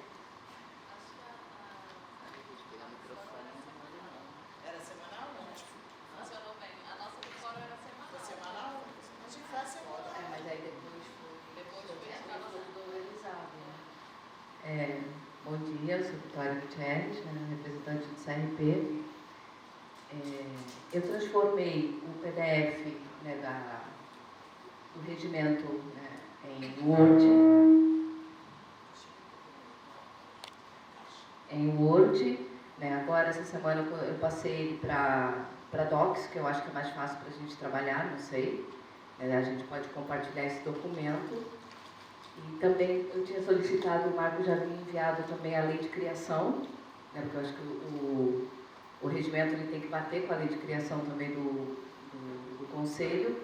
Era semanal, não? Funcionou bem. A nossa do fórum era semanal. Foi semanal? A gente faz semanal. Mas aí depois foi a nossa tudo organizado, né? Bom dia, eu sou Vitória Gutierrez, representante do CRP. Eu transformei o PDF, né, do regimento, né, em Word. Né? Agora, essa semana, eu passei ele para Docs, que eu acho que é mais fácil para a gente trabalhar, não sei. A gente pode compartilhar esse documento. E também eu tinha solicitado, o Marco já havia enviado também a lei de criação, né, porque eu acho que o regimento ele tem que bater com a lei de criação também do Conselho.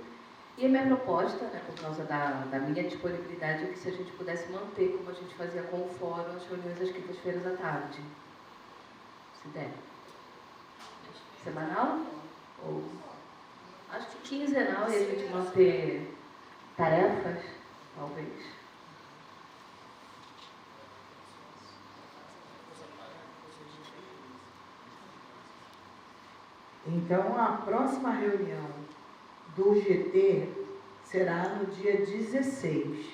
E a minha proposta, né, por causa da minha disponibilidade, é que se a gente pudesse manter como a gente fazia com o fórum, as reuniões às quintas-feiras à tarde. Se der. Semanal? Ou acho que quinzenal, e a gente manter tarefas, talvez. Então, a próxima reunião do GT será no dia 16,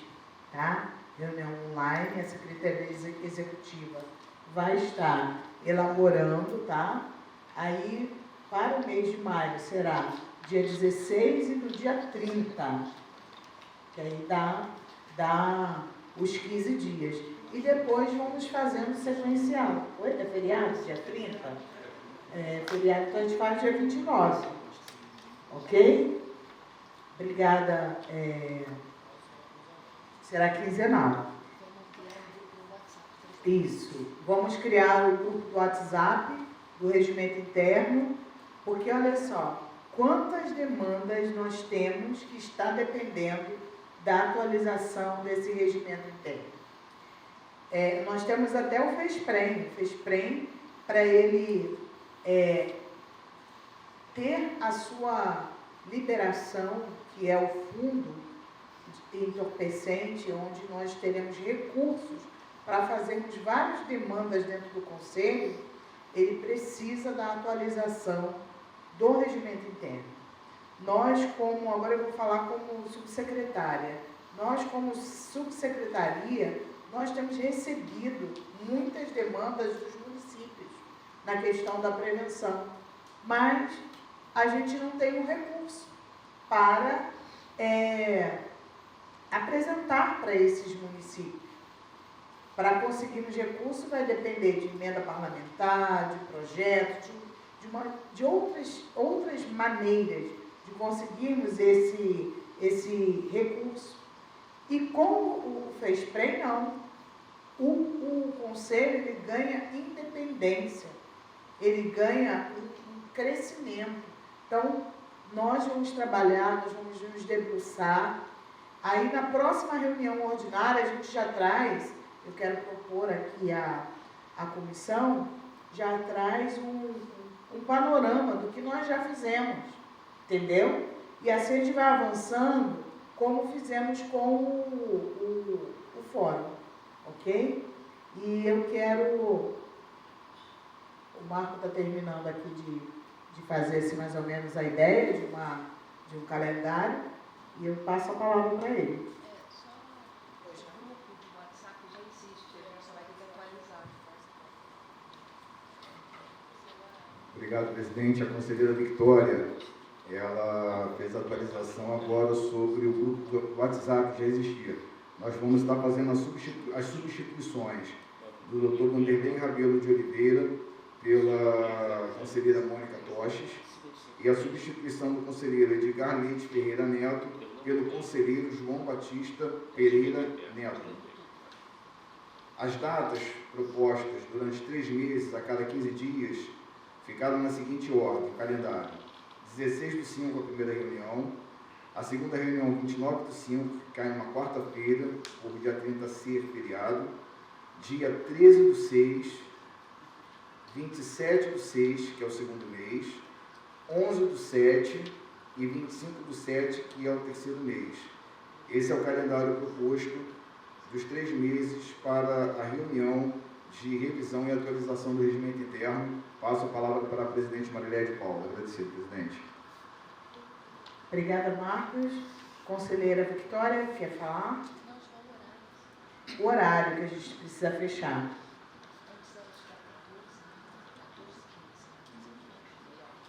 tá? Reunião online, a Secretaria Executiva vai estar elaborando, tá? Aí, para o mês de maio, será dia 16 e no dia 30, que aí dá os 15 dias. E depois vamos fazendo sequencial. Oi, é feriado, dia 30? Feriado, então a gente faz dia 29, ok? Obrigada. Será quinzenal. Isso. Vamos criar o grupo do WhatsApp, do regimento interno, porque olha só, quantas demandas nós temos que está dependendo da atualização desse regimento interno. Nós temos até o FESPREM, para ele ter a sua liberação, que é o fundo entorpecente, onde nós teremos recursos para fazermos várias demandas dentro do Conselho. Ele precisa da atualização do regimento interno. Nós, agora eu vou falar como subsecretária, nós como subsecretaria, nós temos recebido muitas demandas dos municípios na questão da prevenção, mas a gente não tem um recurso para apresentar para esses municípios. Para conseguirmos recursos vai depender de emenda parlamentar, de projetos, de outras maneiras de conseguirmos esse recurso. E como o FESPREM não, o Conselho ele ganha independência, ele ganha um crescimento. Então, nós vamos trabalhar, nós vamos nos debruçar. Aí, na próxima reunião ordinária, a gente já traz, eu quero propor aqui a comissão, já traz um panorama do que nós já fizemos, entendeu? E assim a gente vai avançando, como fizemos com o fórum, ok? E eu quero... O Marco está terminando aqui de fazer mais ou menos a ideia de um calendário, e eu passo a palavra para ele. Só o grupo do WhatsApp já existe, a gente só vai ter que atualizar. Obrigado, presidente. A conselheira Victória, ela fez a atualização agora sobre o grupo do WhatsApp que já existia. Nós vamos estar fazendo as substituições do Dr. Vanderlei Rabelo de Oliveira pela conselheira Mônica Toches e a substituição do conselheiro Edgar Leite Ferreira Neto pelo conselheiro João Batista Pereira Neto. As datas propostas durante 3 meses, a cada 15 dias, ficaram na seguinte ordem: o calendário: 16/5, a primeira reunião, a segunda reunião, 29/5, que cai uma quarta-feira, por dia 30 ser feriado, dia 13/6, 27/6, que é o segundo mês, 11/7 e 25/7, que é o terceiro mês. Esse é o calendário proposto dos 3 meses para a reunião de revisão e atualização do regimento interno. Passo a palavra para a presidente Marilé de Paula. Agradecer, presidente. Obrigada, Marcos. Conselheira Victória, quer falar? Não, só O horário que a gente precisa fechar. antes da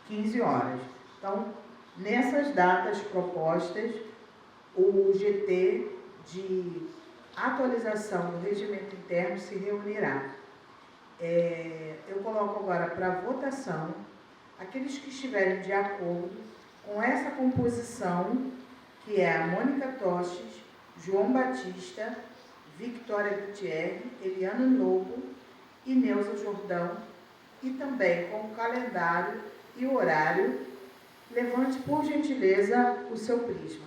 15 horas. Então, nessas datas propostas, o GT de atualização do regimento interno se reunirá. Eu coloco agora para votação aqueles que estiverem de acordo com essa composição, que é a Mônica Toches, João Batista, Victória Gutierrez, Eliana Lobo e Neuza Jordão, e também com o calendário e o horário. Levante, por gentileza, o seu prisma.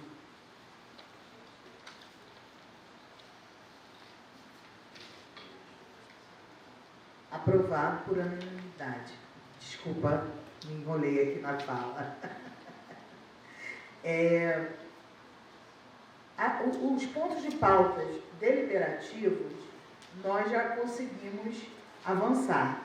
Aprovado por unanimidade. Desculpa, me enrolei aqui na fala. Os pontos de pautas deliberativos, nós já conseguimos avançar.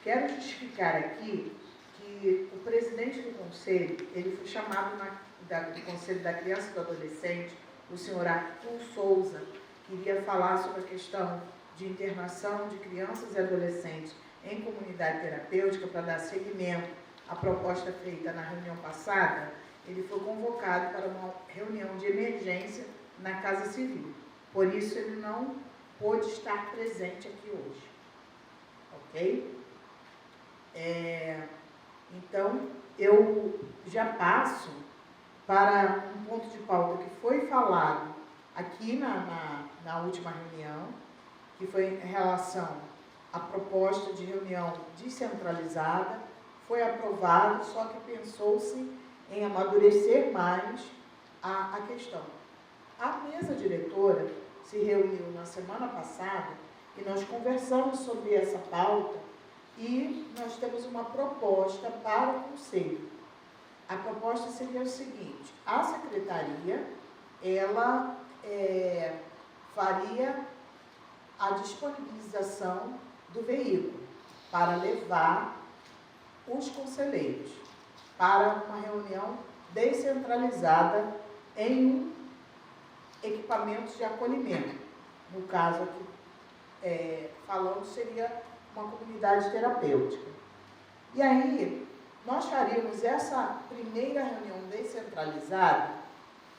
Quero justificar aqui que o presidente do conselho, ele foi chamado do Conselho da Criança e do Adolescente, o senhor Arthur Souza, que iria falar sobre a questão de internação de crianças e adolescentes em comunidade terapêutica para dar seguimento à proposta feita na reunião passada. Ele foi convocado para uma reunião de emergência na Casa Civil. Por isso, ele não pôde estar presente aqui hoje. Ok? Então, eu já passo para um ponto de pauta que foi falado aqui na última reunião, que foi em relação à proposta de reunião descentralizada. Foi aprovado, só que pensou-se em amadurecer mais a questão. A mesa diretora se reuniu na semana passada e nós conversamos sobre essa pauta e nós temos uma proposta para o Conselho. A proposta seria o seguinte: a secretaria, ela faria a disponibilização do veículo para levar os conselheiros para uma reunião descentralizada em um equipamento de acolhimento. No caso aqui, falando, seria uma comunidade terapêutica. E aí, nós faríamos essa primeira reunião descentralizada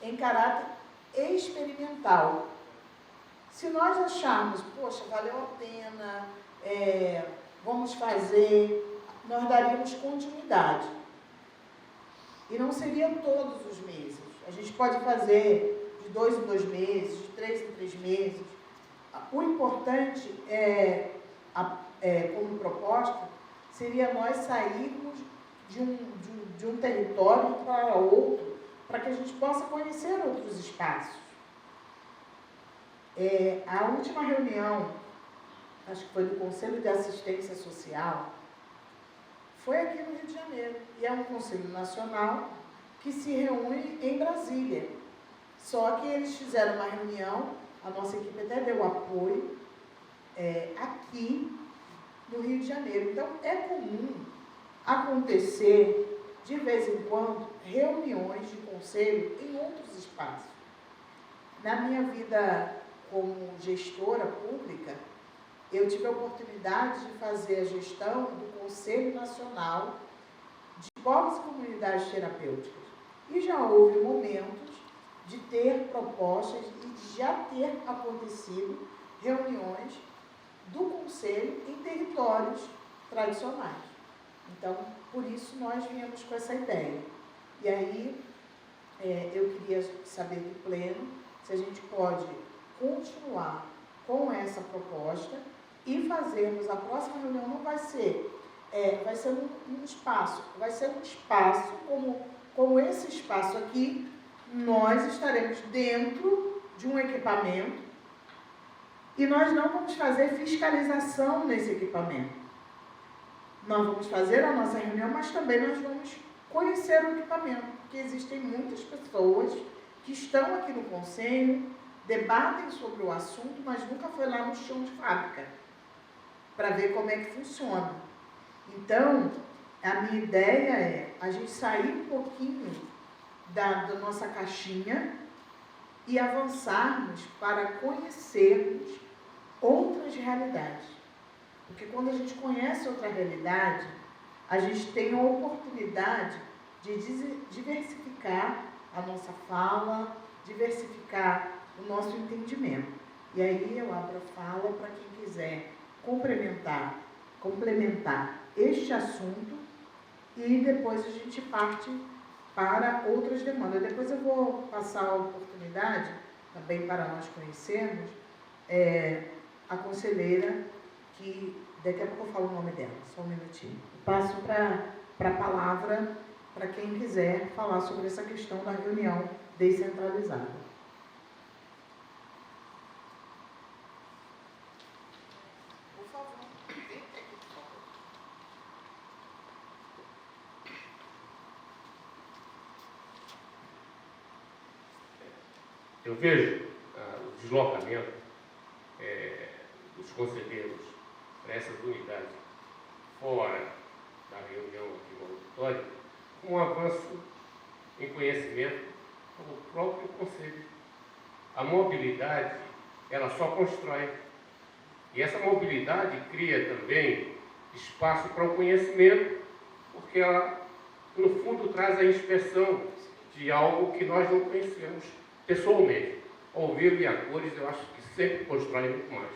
em caráter experimental. Se nós acharmos, poxa, valeu a pena, vamos fazer, nós daríamos continuidade. E não seriam todos os meses. A gente pode fazer de 2 em 2 meses, de 3 em 3 meses. O importante como proposta, seria nós sairmos de um território para outro, para que a gente possa conhecer outros espaços. A última reunião, acho que foi do Conselho de Assistência Social, foi aqui no Rio de Janeiro. E é um Conselho Nacional que se reúne em Brasília. Só que eles fizeram uma reunião, a nossa equipe até deu apoio, aqui no Rio de Janeiro. Então, é comum acontecer, de vez em quando, reuniões de conselho em outros espaços. Na minha vida como gestora pública, eu tive a oportunidade de fazer a gestão do Conselho Nacional de Povos e Comunidades Terapêuticas. E já houve momentos de ter propostas e de já ter acontecido reuniões do Conselho em territórios tradicionais. Então, por isso nós viemos com essa ideia. E aí, eu queria saber do Pleno se a gente pode continuar com essa proposta e fazermos a próxima reunião. Não vai ser, vai ser um espaço, vai ser um espaço como esse espaço aqui. Nós estaremos dentro de um equipamento e nós não vamos fazer fiscalização nesse equipamento. Nós vamos fazer a nossa reunião, mas também nós vamos conhecer o equipamento, porque existem muitas pessoas que estão aqui no Conselho, debatem sobre o assunto, mas nunca foi lá no chão de fábrica, para ver como é que funciona. Então, a minha ideia é a gente sair um pouquinho da nossa caixinha e avançarmos para conhecermos outras realidades. Porque quando a gente conhece outra realidade, a gente tem a oportunidade de diversificar a nossa fala, diversificar o nosso entendimento. E aí eu abro a fala para quem quiser complementar este assunto e depois a gente parte para outras demandas. Depois eu vou passar a oportunidade, também para nós conhecermos, a conselheira, que daqui a pouco eu falo o nome dela, só um minutinho. Passo para a palavra para quem quiser falar sobre essa questão da reunião descentralizada. Por favor, vem aqui, por favor. Eu vejo o deslocamento dos conselheiros para essas unidades fora da reunião aqui no auditório com um avanço em conhecimento do próprio Conselho. A mobilidade, ela só constrói. E essa mobilidade cria também espaço para o conhecimento, porque ela, no fundo, traz a inspeção de algo que nós não conhecemos pessoalmente. Ao vivo e a cores, eu acho que sempre constrói muito mais.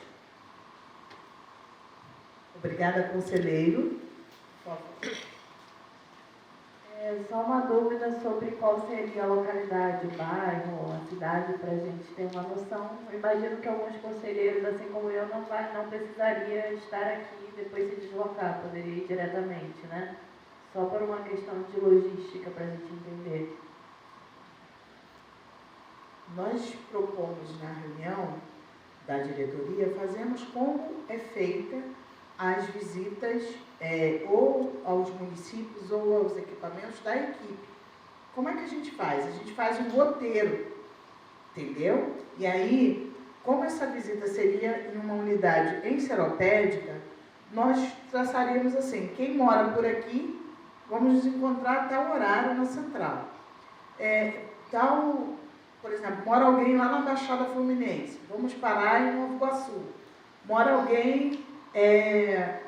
Obrigada, conselheiro. Por favor. Só uma dúvida sobre qual seria a localidade, o bairro, a cidade, para a gente ter uma noção. Eu imagino que alguns conselheiros, assim como eu, não precisaria estar aqui e depois se deslocar, poderia ir diretamente, né? Só por uma questão de logística, para a gente entender. Nós propomos na reunião da diretoria, fazemos como é feita as visitas ou aos municípios ou aos equipamentos da equipe. Como é que a gente faz? A gente faz um roteiro, entendeu? E aí, como essa visita seria em uma unidade enceropédica, nós traçaríamos assim: quem mora por aqui, vamos nos encontrar a tal horário na central. Por exemplo, mora alguém lá na Baixada Fluminense, vamos parar em Nova Iguaçu. Mora alguém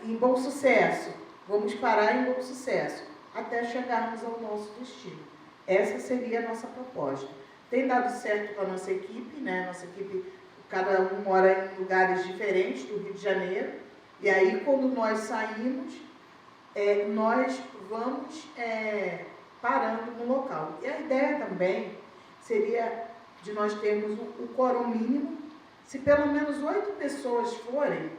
em Bom Sucesso, vamos parar em Bom Sucesso, até chegarmos ao nosso destino. Essa seria a nossa proposta. Tem dado certo para a nossa equipe, né? Nossa equipe, cada um mora em lugares diferentes do Rio de Janeiro, e aí quando nós saímos, nós vamos parando no local. E a ideia também seria de nós termos o quórum mínimo. Se pelo menos 8 pessoas forem,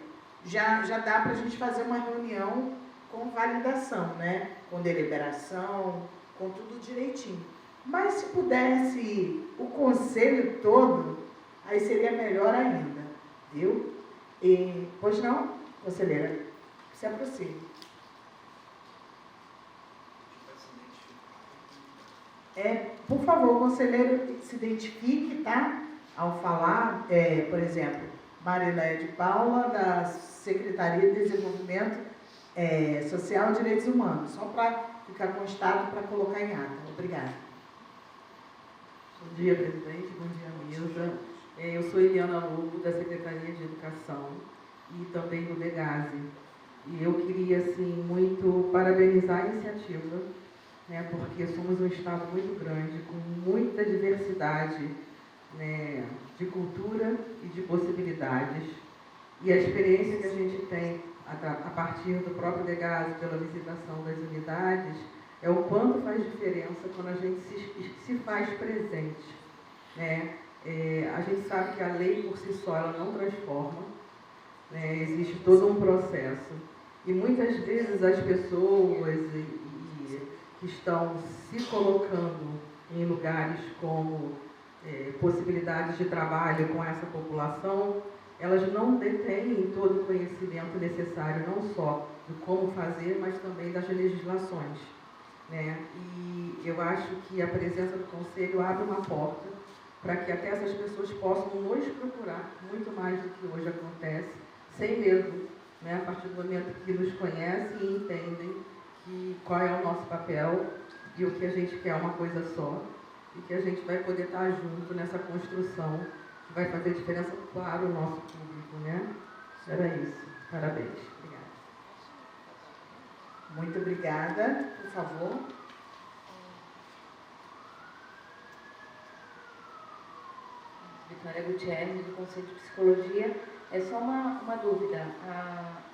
já dá para a gente fazer uma reunião com validação, né? Com deliberação, com tudo direitinho. Mas se pudesse ir o conselho todo, aí seria melhor ainda, viu? Pois não, conselheira? Se aproxime. Por favor, conselheiro, se identifique, tá? Ao falar, por exemplo, Marileia de Paula, da Secretaria de Desenvolvimento Social e Direitos Humanos, só para ficar constado, para colocar em ata. Obrigada. Bom dia, presidente. Bom dia, mesa. Eu sou Eliana Lobo, da Secretaria de Educação e também do DEGASE. E eu queria, assim, muito parabenizar a iniciativa, né, porque somos um estado muito grande, com muita diversidade, né, de cultura e de possibilidades. E a experiência que a gente tem a partir do próprio DEGASE, pela visitação das unidades, é o quanto faz diferença quando a gente se faz presente, né? A gente sabe que a lei por si só ela não transforma, né? Existe todo um processo. E muitas vezes as pessoas que estão se colocando em lugares como possibilidades de trabalho com essa população, elas não detêm todo o conhecimento necessário, não só de como fazer, mas também das legislações, né? E eu acho que a presença do Conselho abre uma porta para que até essas pessoas possam nos procurar muito mais do que hoje acontece, sem medo, né? A partir do momento que nos conhecem e entendem qual é o nosso papel e o que a gente quer é uma coisa só, e que a gente vai poder estar junto nessa construção que vai fazer diferença para o nosso público, né? Era isso. Parabéns. Obrigada. Muito obrigada. Por favor. Vitória Gutierrez, do Conselho de Psicologia. É só uma dúvida.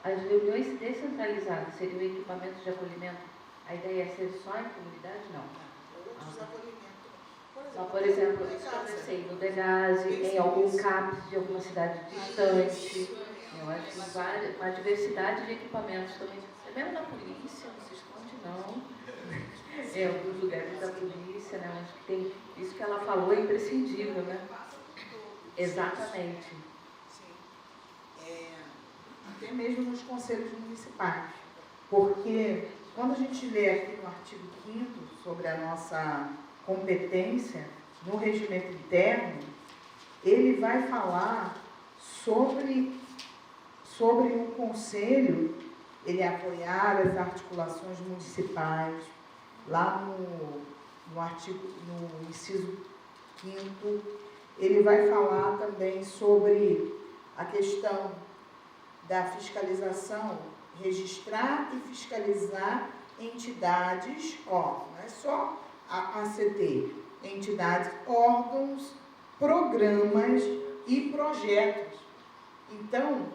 As reuniões descentralizadas seriam equipamentos de acolhimento? A ideia é ser só em comunidade? Não. Outros acolhimentos. Só, por exemplo, isso que eu pensei, no DEGASE, em algum CAPS de alguma cidade distante. Eu acho que uma diversidade de equipamentos também. Mesmo na polícia, não se esconde, não. Em alguns lugares da polícia, né? Acho que tem isso que ela falou é imprescindível, né? Exatamente. Sim. Até mesmo nos conselhos municipais. Porque quando a gente lê aqui no artigo 5º sobre a nossa competência no regimento interno, ele vai falar sobre o conselho, ele apoiar as articulações municipais, lá no inciso 5º, ele vai falar também sobre a questão da fiscalização, registrar e fiscalizar entidades, não é só a ACT, entidades, órgãos, programas e projetos. Então,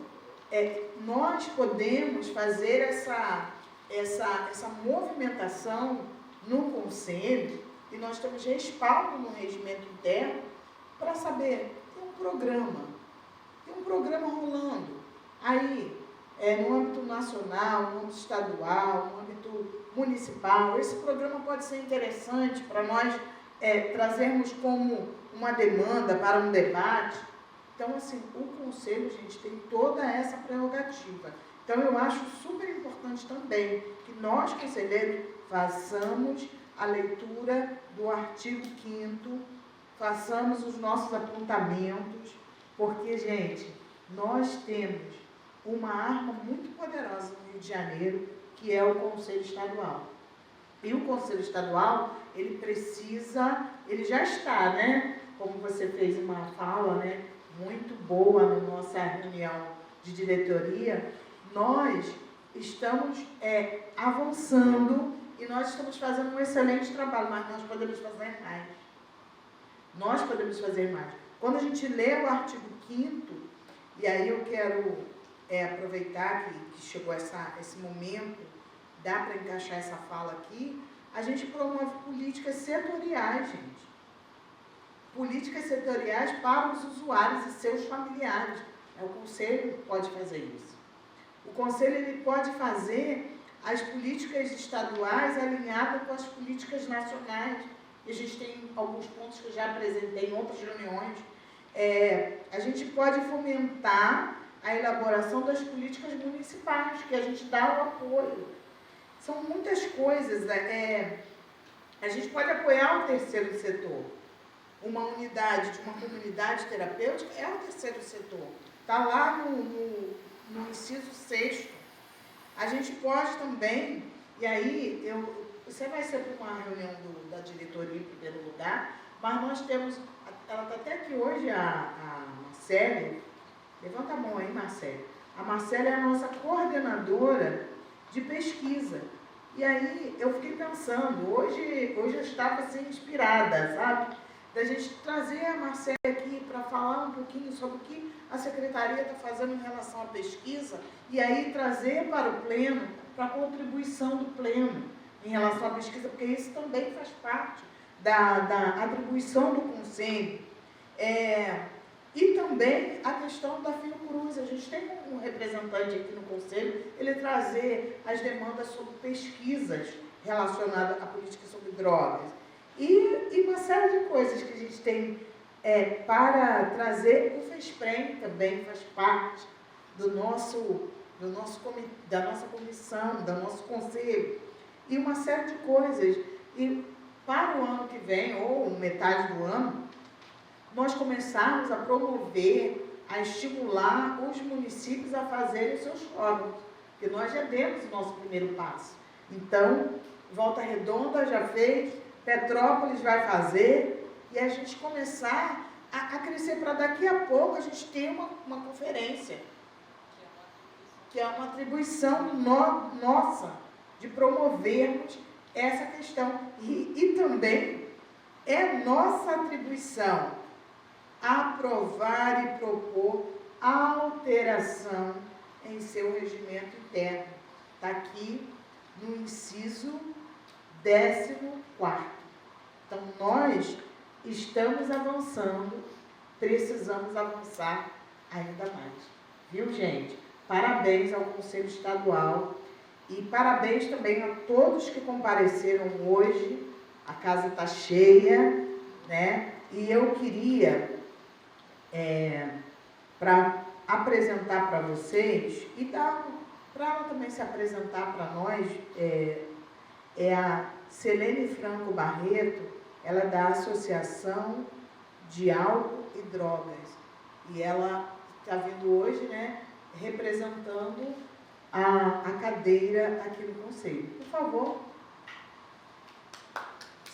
nós podemos fazer essa movimentação no Conselho, e nós temos respaldo no regimento interno para saber, tem um programa rolando. Aí, no âmbito nacional, no âmbito estadual, no âmbito municipal, esse programa pode ser interessante para nós trazermos como uma demanda para um debate. Então, assim, o Conselho, gente, tem toda essa prerrogativa. Então, eu acho super importante também que nós, conselheiros, façamos a leitura do artigo 5º, façamos os nossos apontamentos, porque, gente, nós temos uma arma muito poderosa no Rio de Janeiro, que é o Conselho Estadual. E o Conselho Estadual, ele já está, né? Como você fez uma fala, né, muito boa na nossa reunião de diretoria, nós estamos avançando e nós estamos fazendo um excelente trabalho, mas nós podemos fazer mais. Nós podemos fazer mais. Quando a gente lê o artigo 5º, e aí eu quero aproveitar que chegou esse momento, dá para encaixar essa fala aqui, a gente promove políticas setoriais, gente. políticas setoriais para os usuários e seus familiares. O Conselho pode fazer isso. O Conselho ele pode fazer as políticas estaduais alinhadas com as políticas nacionais. E a gente tem alguns pontos que eu já apresentei em outras reuniões. A gente pode fomentar a elaboração das políticas municipais, que a gente dá o apoio. São muitas coisas. A gente pode apoiar o terceiro setor. Uma unidade de uma comunidade terapêutica é o terceiro setor. Está lá no inciso 6º. A gente pode também, e aí, você vai ser para uma reunião da diretoria em primeiro lugar, mas nós temos, ela está até aqui hoje, a Marcele, levanta a mão aí, Marcele. A Marcele é a nossa coordenadora de pesquisa. E aí, eu fiquei pensando, hoje eu estava assim, inspirada, sabe? Da gente trazer a Marcele aqui para falar um pouquinho sobre o que a Secretaria está fazendo em relação à pesquisa e aí trazer para o Pleno, para a contribuição do Pleno em relação à pesquisa, porque isso também faz parte da atribuição do Conselho. E também a questão da Fiocruz. A gente tem um representante aqui no Conselho, ele trazer as demandas sobre pesquisas relacionadas à política sobre drogas. E uma série de coisas que a gente tem para trazer. O FESPREM também faz parte da nossa comissão, do nosso conselho, e uma série de coisas. E para o ano que vem, ou metade do ano, nós começarmos a promover, a estimular os municípios a fazerem os seus fóruns, porque nós já demos o nosso primeiro passo. Então, Volta Redonda já fez, Petrópolis vai fazer, e a gente começar a crescer para daqui a pouco a gente ter uma conferência, que é uma atribuição nossa de promovermos essa questão. E também é nossa atribuição aprovar e propor alteração em seu regimento interno. Está aqui no inciso 14º. Então, nós estamos avançando, precisamos avançar ainda mais. Viu, gente? Parabéns ao Conselho Estadual e parabéns também a todos que compareceram hoje. A casa está cheia, né? E eu queria, para apresentar para vocês e dar para ela também se apresentar para nós, a Selene Franco Barreto. Ela é da Associação de Álcool e Drogas. E ela está vindo hoje, né, representando a cadeira aqui no Conselho. Por favor.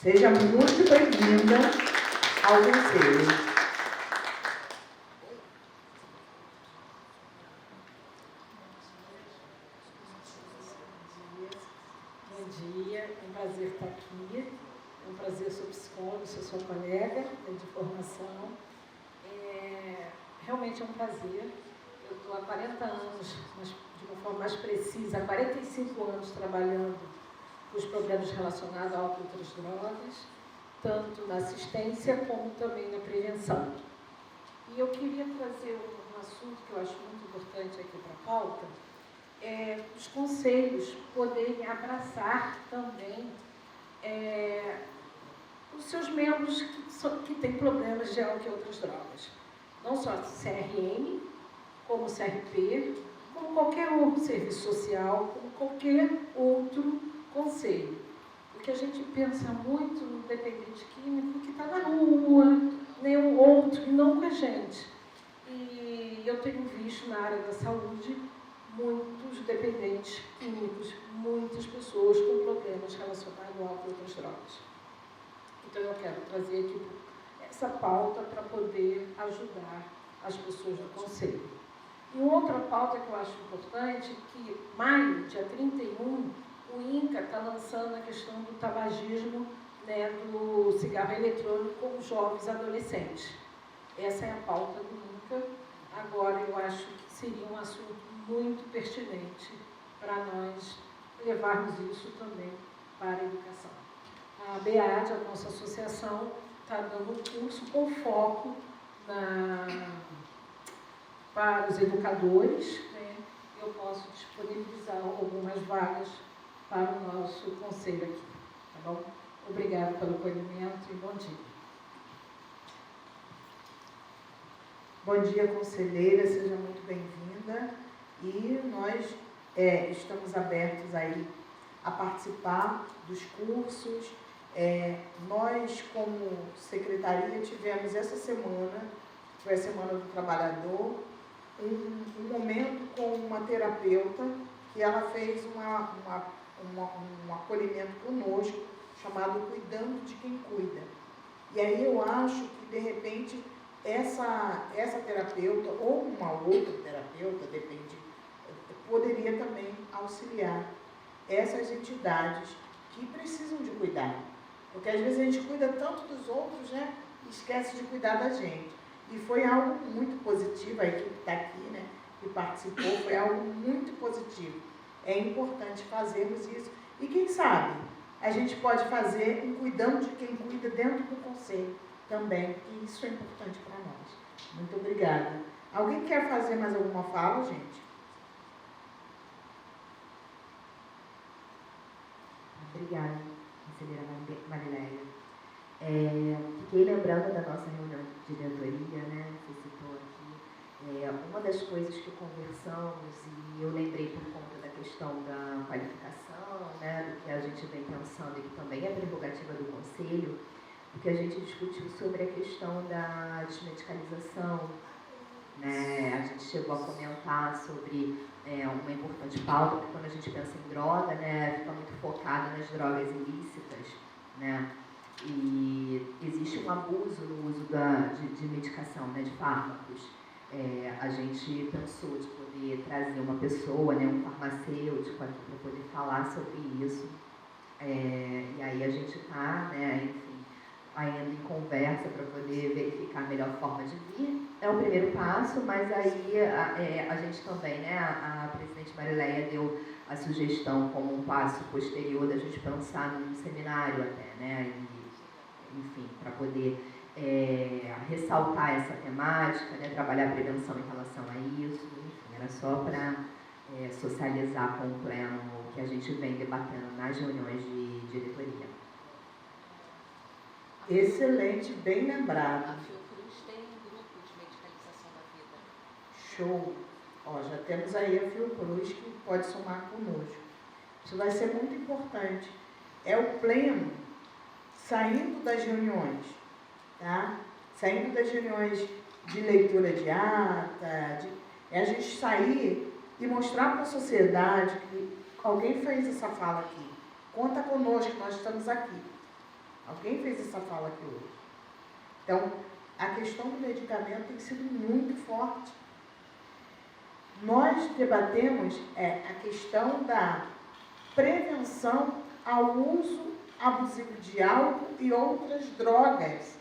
Seja muito bem-vinda ao Conselho. Bom dia, é um prazer estar aqui. É um prazer, sou psicóloga, sou sua colega de formação. Realmente é um prazer. Eu estou há 40 anos, mas de uma forma mais precisa, há 45 anos trabalhando com os problemas relacionados a álcool e outras drogas, tanto na assistência como também na prevenção. E eu queria trazer um assunto que eu acho muito importante aqui para a pauta, os conselhos poderem abraçar também os seus membros que têm problemas de álcool e outras drogas. Não só CRM, como CRP, como qualquer outro serviço social, como qualquer outro conselho. Porque a gente pensa muito no dependente químico que está na rua, nenhum outro, e não com a gente. E eu tenho visto na área da saúde muitos dependentes químicos, muitas pessoas com problemas relacionados ao álcool e outras drogas. Então eu quero trazer aqui essa pauta para poder ajudar as pessoas do Conselho. E outra pauta que eu acho importante é que, maio, dia 31, o INCA está lançando a questão do tabagismo, né, do cigarro eletrônico com jovens adolescentes. Essa é a pauta do INCA. Agora, eu acho que seria um assunto muito pertinente para nós levarmos isso também para a educação. A BEAD, a nossa associação, está dando um curso com foco para os educadores, né? Eu posso disponibilizar algumas vagas para o nosso conselho aqui, tá bom? Obrigada pelo acolhimento e bom dia. Bom dia, conselheira, seja muito bem-vinda. E nós estamos abertos aí a participar dos cursos. Nós, como secretaria, tivemos essa semana, foi a Semana do Trabalhador, um momento com uma terapeuta que ela fez um acolhimento conosco, chamado Cuidando de Quem Cuida. E aí eu acho que, de repente, essa terapeuta ou uma outra terapeuta, depende, poderia também auxiliar essas entidades que precisam de cuidar. Porque às vezes a gente cuida tanto dos outros, né? E esquece de cuidar da gente. E foi algo muito positivo, a equipe que está aqui, né? Que participou, foi algo muito positivo. É importante fazermos isso. E quem sabe, a gente pode fazer um cuidando de quem cuida dentro do conselho também. E isso é importante para nós. Muito obrigada. Alguém quer fazer mais alguma fala, gente? Obrigada, conselheira Marileia. Fiquei lembrando da nossa reunião de diretoria, né? Você citou aqui. Uma das coisas que conversamos, e eu lembrei por conta da questão da qualificação, né? Do que a gente vem pensando e que também é prerrogativa do conselho, porque a gente discutiu sobre a questão da desmedicalização, né? A gente chegou a comentar sobre uma importante pauta, porque quando a gente pensa em droga, né, fica muito focado nas drogas ilícitas, né? E existe um abuso no uso de medicação, né, de fármacos. A gente pensou de poder trazer uma pessoa, né, um farmacêutico aqui para poder falar sobre isso. E aí a gente está, né, enfim, ainda em conversa para poder verificar a melhor forma de vir. É o primeiro passo, mas aí a gente também, né, a presidente Marileia deu a sugestão como um passo posterior da gente pensar num seminário até, né, enfim, para poder ressaltar essa temática, né, trabalhar a prevenção em relação a isso, enfim, era só para socializar com o pleno o que a gente vem debatendo nas reuniões de diretoria. Excelente, bem lembrado. A Fiocruz tem um grupo de medicalização da vida. Show. Já temos aí a Fiocruz que pode somar conosco. Isso vai ser muito importante. É o pleno saindo das reuniões, tá? Saindo das reuniões de leitura de ata, a gente sair e mostrar para a sociedade que alguém fez essa fala aqui. Conta conosco, nós estamos aqui. Alguém fez essa fala aqui hoje. Então, a questão do medicamento tem sido muito forte. Nós debatemos a questão da prevenção ao uso abusivo de álcool e outras drogas.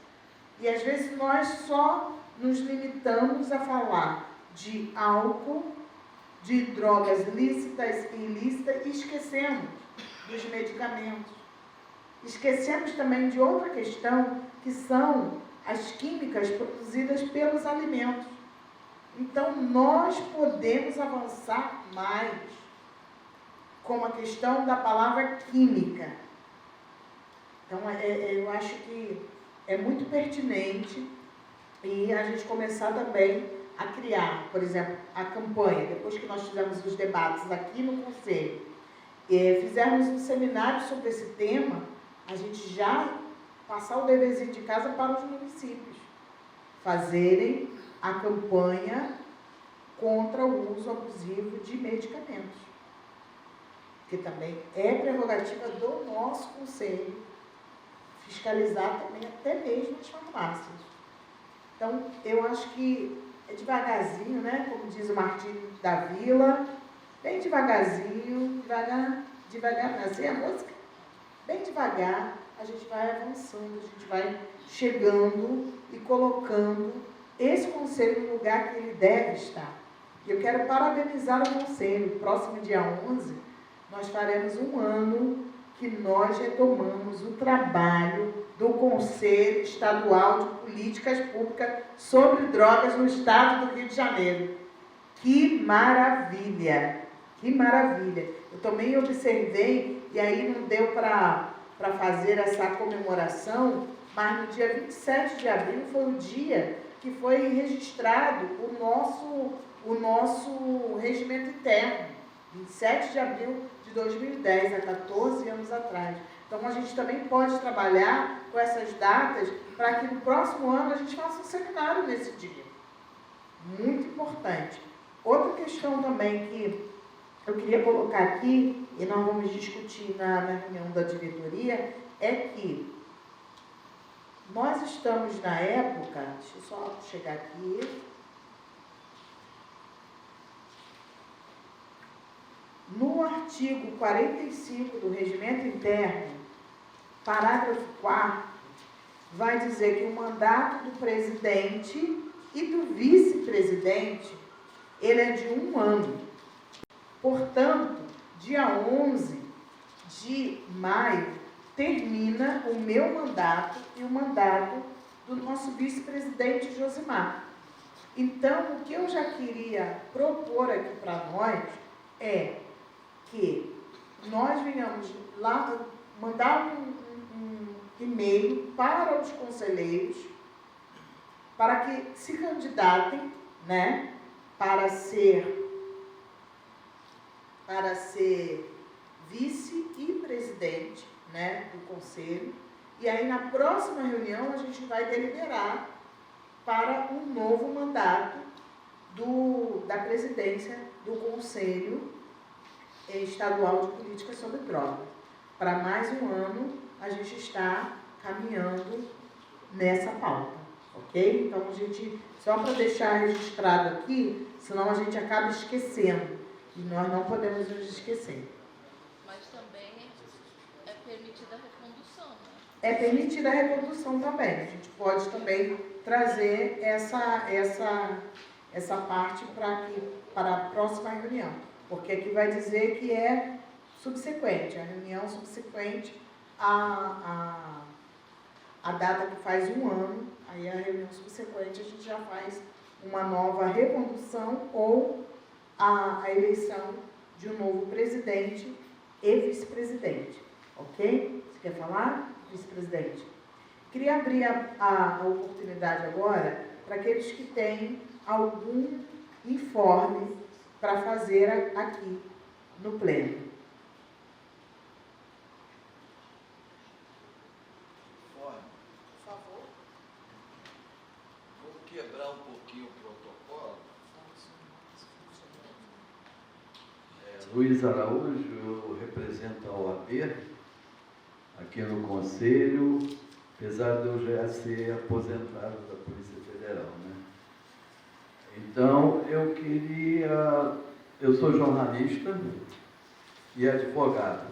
E às vezes nós só nos limitamos a falar de álcool, de drogas lícitas e ilícitas e esquecemos dos medicamentos. Esquecemos também de outra questão, que são as químicas produzidas pelos alimentos. Então, nós podemos avançar mais com a questão da palavra química. Então, eu acho que é muito pertinente e a gente começar também a criar, por exemplo, a campanha, depois que nós fizemos os debates aqui no Conselho, fizermos um seminário sobre esse tema, a gente já passar o deverzinho de casa para os municípios fazerem a campanha contra o uso abusivo de medicamentos, que também é prerrogativa do nosso Conselho fiscalizar também até mesmo as farmácias. Então, eu acho que é devagarzinho, né? Como diz o Martinho da Vila, bem devagarzinho, devagar, nascer a música, bem devagar, a gente vai avançando, a gente vai chegando e colocando esse conselho no lugar que ele deve estar. E eu quero parabenizar o conselho. Próximo dia 11, nós faremos um ano que nós retomamos o trabalho do Conselho Estadual de Políticas Públicas sobre Drogas no Estado do Rio de Janeiro. Que maravilha! Que maravilha! Eu também observei, e aí não deu para fazer essa comemoração, mas no dia 27 de abril foi o dia que foi registrado o nosso regimento interno. 27 de abril de 2010, há 14 anos atrás. Então, a gente também pode trabalhar com essas datas para que no próximo ano a gente faça um seminário nesse dia. Muito importante. Outra questão também que eu queria colocar aqui, e nós vamos discutir na reunião da diretoria, é que nós estamos na época, deixa eu só chegar aqui, no artigo 45 do Regimento Interno, parágrafo 4º, vai dizer que o mandato do presidente e do vice-presidente, ele é de 1 ano. Portanto, dia 11 de maio, termina o meu mandato e o mandato do nosso vice-presidente Josimar. Então, o que eu já queria propor aqui para nós é que nós venhamos lá mandar um e-mail para os conselheiros para que se candidatem, né, para ser vice e presidente, né, do conselho. E aí, na próxima reunião, a gente vai deliberar para um novo mandato da presidência do Conselho Estadual de Políticas sobre Drogas. Para mais um ano, a gente está caminhando nessa pauta, ok? Então, a gente, só para deixar registrado aqui, senão a gente acaba esquecendo, e nós não podemos nos esquecer. Mas também é permitida a recondução, né? É permitida a recondução também. A gente pode também trazer essa parte para a próxima reunião. Porque aqui vai dizer que é subsequente, a reunião subsequente à data que faz 1 ano, aí a reunião subsequente a gente já faz uma nova recondução ou a eleição de um novo presidente e vice-presidente. Ok? Você quer falar, vice-presidente? Queria abrir a oportunidade agora para aqueles que têm algum informe para fazer aqui no pleno. Por favor. Vou quebrar um pouquinho o protocolo. Luiz Araújo, eu represento a OAB aqui no Conselho, apesar de eu já ser aposentado da Polícia Federal, né? Então, eu sou jornalista e advogado.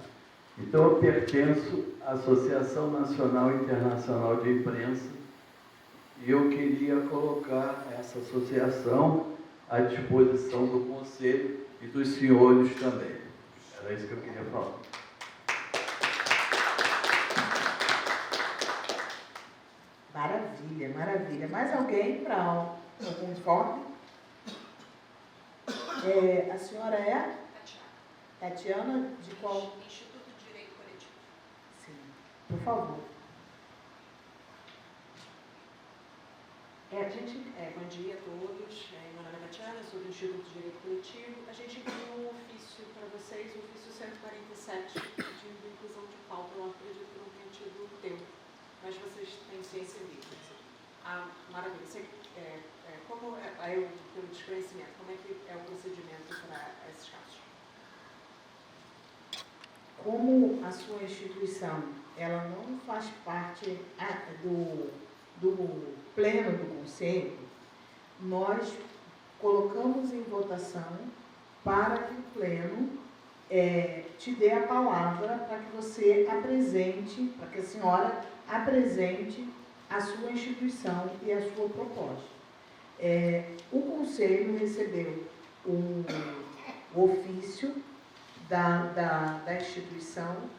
Então, eu pertenço à Associação Nacional e Internacional de Imprensa e eu queria colocar essa associação à disposição do Conselho e dos senhores também. Era isso que eu queria falar. Maravilha, maravilha. Mais alguém para algum informe? A senhora é? Tatiana, de qual? Instituto de Direito Coletivo. Sim, por favor. Bom dia a todos. Meu nome é Tatiana, sou do Instituto de Direito Coletivo. A gente enviou um ofício para vocês, o ofício 147 de inclusão de pauta. Eu acredito que não tenha tido o teu, mas vocês têm ciência disso. Maravilha. Pelo desconhecimento, como é que é o procedimento para esses casos? Como a sua instituição, ela não faz parte do pleno do Conselho, nós colocamos em votação para que o pleno te dê a palavra para que você apresente, para que a senhora apresente a sua instituição e a sua proposta. O Conselho recebeu o ofício da instituição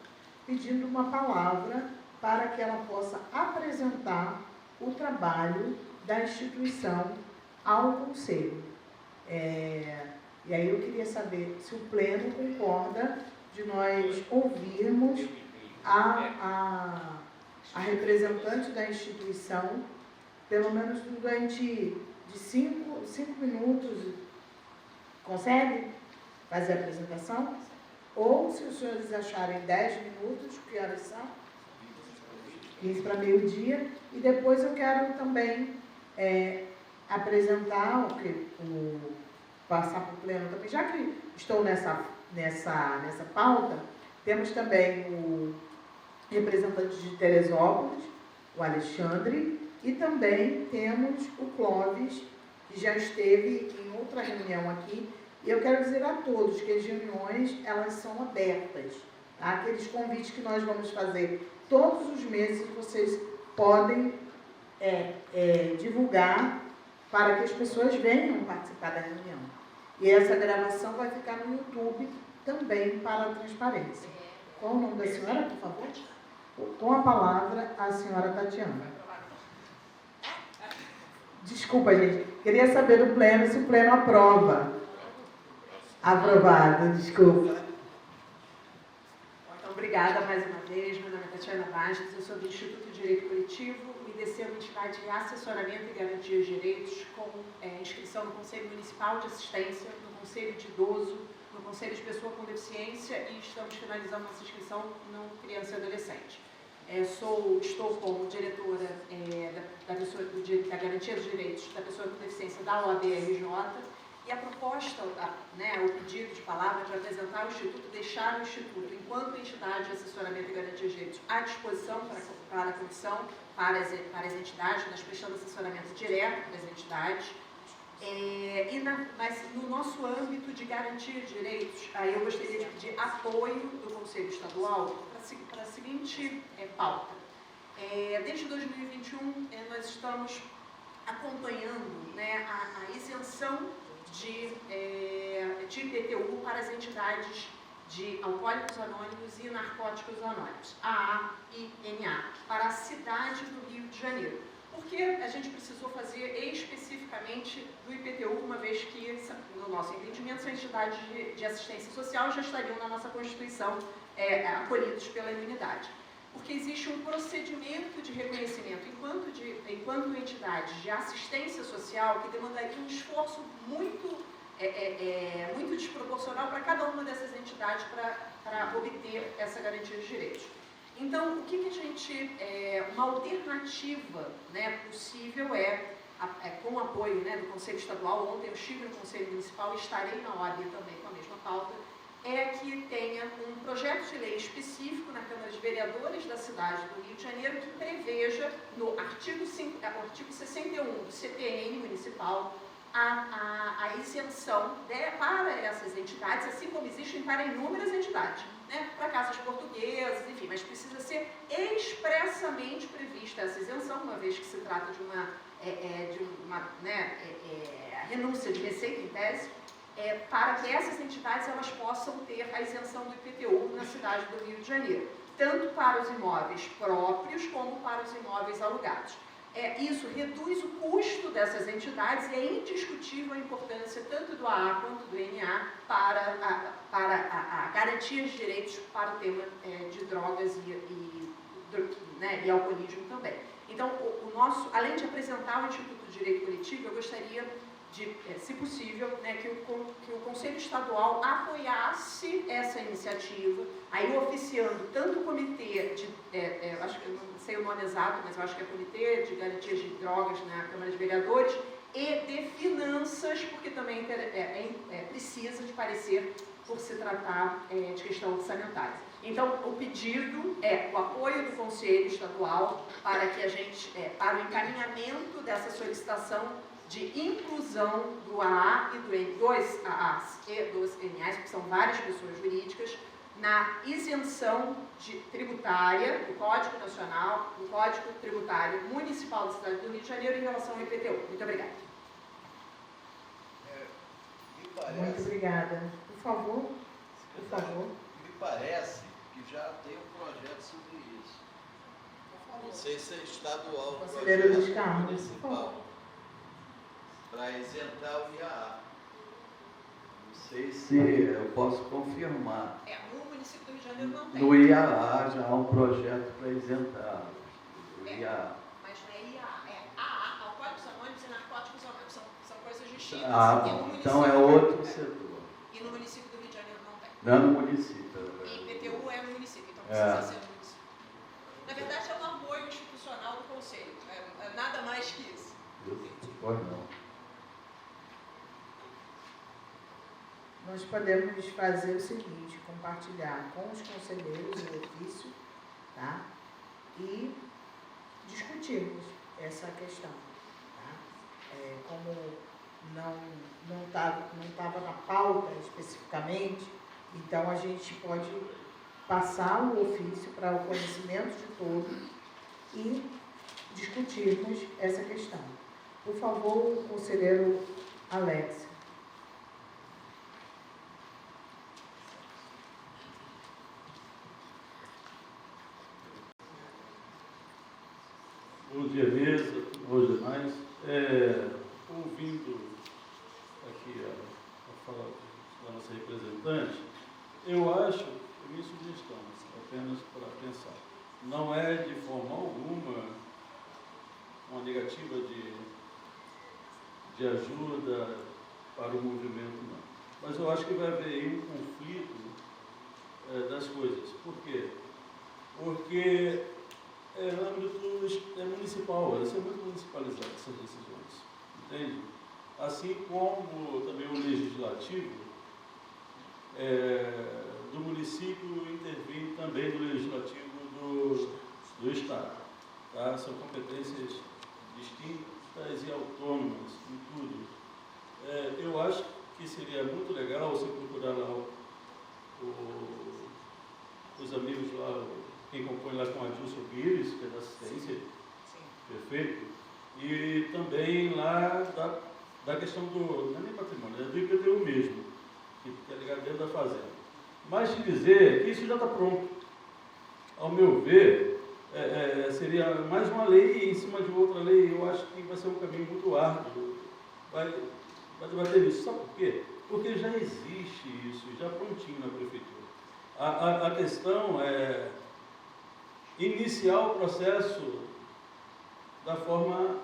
pedindo uma palavra para que ela possa apresentar o trabalho da instituição ao Conselho. E aí eu queria saber se o Pleno concorda de nós ouvirmos a representante da instituição, pelo menos durante de 5 minutos. Consegue fazer a apresentação? Ou, se os senhores acharem 10 minutos, que horas são? 15 para meio-dia. E depois eu quero também apresentar, passar para o Pleno também. Já que estou nessa pauta, temos também o representante de Teresópolis, o Alexandre, e também temos o Clóvis, que já esteve em outra reunião aqui. E eu quero dizer a todos que as reuniões, elas são abertas. Tá? Aqueles convites que nós vamos fazer todos os meses, vocês podem divulgar para que as pessoas venham participar da reunião. E essa gravação vai ficar no YouTube também para a transparência. Qual o nome da senhora, por favor? Com a palavra, a senhora Tatiana. Desculpa, gente. Queria saber do Pleno se o Pleno aprova. Aprovado, desculpa. Então, obrigada mais uma vez. Meu nome é Tatiana Bastos, eu sou do Instituto de Direito Coletivo. O IDC é uma entidade de assessoramento e garantia de direitos, com inscrição no Conselho Municipal de Assistência, no Conselho de Idoso, no Conselho de Pessoa com Deficiência, e estamos finalizando nossa inscrição no Criança e Adolescente. Estou como diretora da Garantia dos Direitos da Pessoa com Deficiência da OAB-RJ, e a proposta, o pedido de palavra para apresentar o Instituto, deixar o Instituto, enquanto entidade de assessoramento e garantia de direitos, à disposição para a comissão, para as entidades, nós prestamos assessoramento direto para as entidades. Mas no nosso âmbito de garantia de direitos, aí eu gostaria de pedir apoio do Conselho Estadual para a seguinte pauta. Desde 2021, nós estamos acompanhando a isenção de IPTU para as entidades de Alcoólicos Anônimos e Narcóticos Anônimos, AA e NA, para a cidade do Rio de Janeiro. Porque a gente precisou fazer especificamente do IPTU, uma vez que, no nosso entendimento, as entidades de assistência social já estariam na nossa Constituição acolhidos pela imunidade. Porque existe um procedimento de reconhecimento enquanto entidades de assistência social que demandaria um esforço muito desproporcional para cada uma dessas entidades para obter essa garantia de direitos. Então, o que a gente... uma alternativa possível com o apoio do Conselho Estadual. Ontem eu estive no Conselho Municipal e estarei na OAB também com a mesma pauta, que tenha um projeto de lei específico na Câmara de Vereadores da cidade do Rio de Janeiro que preveja, no artigo 61 do CPN municipal, a isenção para essas entidades, assim como existem para inúmeras entidades, para casas portuguesas, enfim, mas precisa ser expressamente prevista essa isenção, uma vez que se trata de uma renúncia de receita em tese, para que essas entidades elas possam ter a isenção do IPTU na cidade do Rio de Janeiro, tanto para os imóveis próprios como para os imóveis alugados. Isso reduz o custo dessas entidades e é indiscutível a importância tanto do AA quanto do NA para a garantia de direitos para o tema de drogas e alcoolismo também. Então, além de apresentar o Instituto de Direito Coletivo, eu gostaria de, se possível, que o Conselho Estadual apoiasse essa iniciativa, aí oficiando tanto o Comitê de, acho que eu não sei o nome exato, mas eu acho que é Comitê de Garantias de Drogas na Câmara de Vereadores, e de Finanças, porque também precisa de parecer por se tratar de questão orçamentária. Então, o pedido é o apoio do Conselho Estadual para que a gente, para o encaminhamento dessa solicitação de inclusão do AA e dos AAs e dos NAs, que são várias pessoas jurídicas, na isenção tributária do Código Nacional, do Código Tributário Municipal da cidade do Rio de Janeiro em relação ao IPTU. Muito obrigada. Muito obrigada. Por favor. Me parece que já tem um projeto sobre isso. Não sei se é estadual, Conselheiro Luiz projeto Carlos, municipal, para isentar o IAA. Não sei se eu posso confirmar. No município do Rio de Janeiro não tem. No IAA já há um projeto para isentar. O IAA. Mas não é IAA, é AA, Alcoólicos Anônimos e Narcóticos Anônimos. São coisas distintas. Bom, então é outro setor. E no município do Rio de Janeiro não tem. Não no município. E IPTU é no município, então precisa ser no município. Na verdade, é um apoio institucional do Conselho. É nada mais que isso. Pois não. Nós podemos fazer o seguinte, compartilhar com os conselheiros o ofício, tá? E discutirmos essa questão, tá? Como não estava na pauta especificamente, então a gente pode passar o ofício para o conhecimento de todos e discutirmos essa questão. Por favor, o conselheiro Alex. Bom dia, mesa, aos demais. Ouvindo aqui a fala da nossa representante, eu acho, é minha sugestão, apenas para pensar, não é de forma alguma uma negativa de ajuda para o movimento, não. Mas eu acho que vai haver aí um conflito das coisas. Por quê? Porque no âmbito municipal, vai ser muito municipalizado essas decisões, entende? Assim como também o legislativo do município intervém também no legislativo do Estado, tá? São competências distintas e autônomas em tudo. Eu acho que seria muito legal você procurar lá os amigos lá, quem compõe lá com a Dilson Pires, que é da assistência, perfeito, e também lá da questão não é nem patrimônio, é do IPTU mesmo, que é ligado dentro da fazenda. Mas te dizer que isso já está pronto. Ao meu ver, seria mais uma lei em cima de outra lei. Eu acho que vai ser um caminho muito árduo. Vai debater isso. Sabe por quê? Porque já existe isso, já prontinho na prefeitura. A questão é iniciar o processo da forma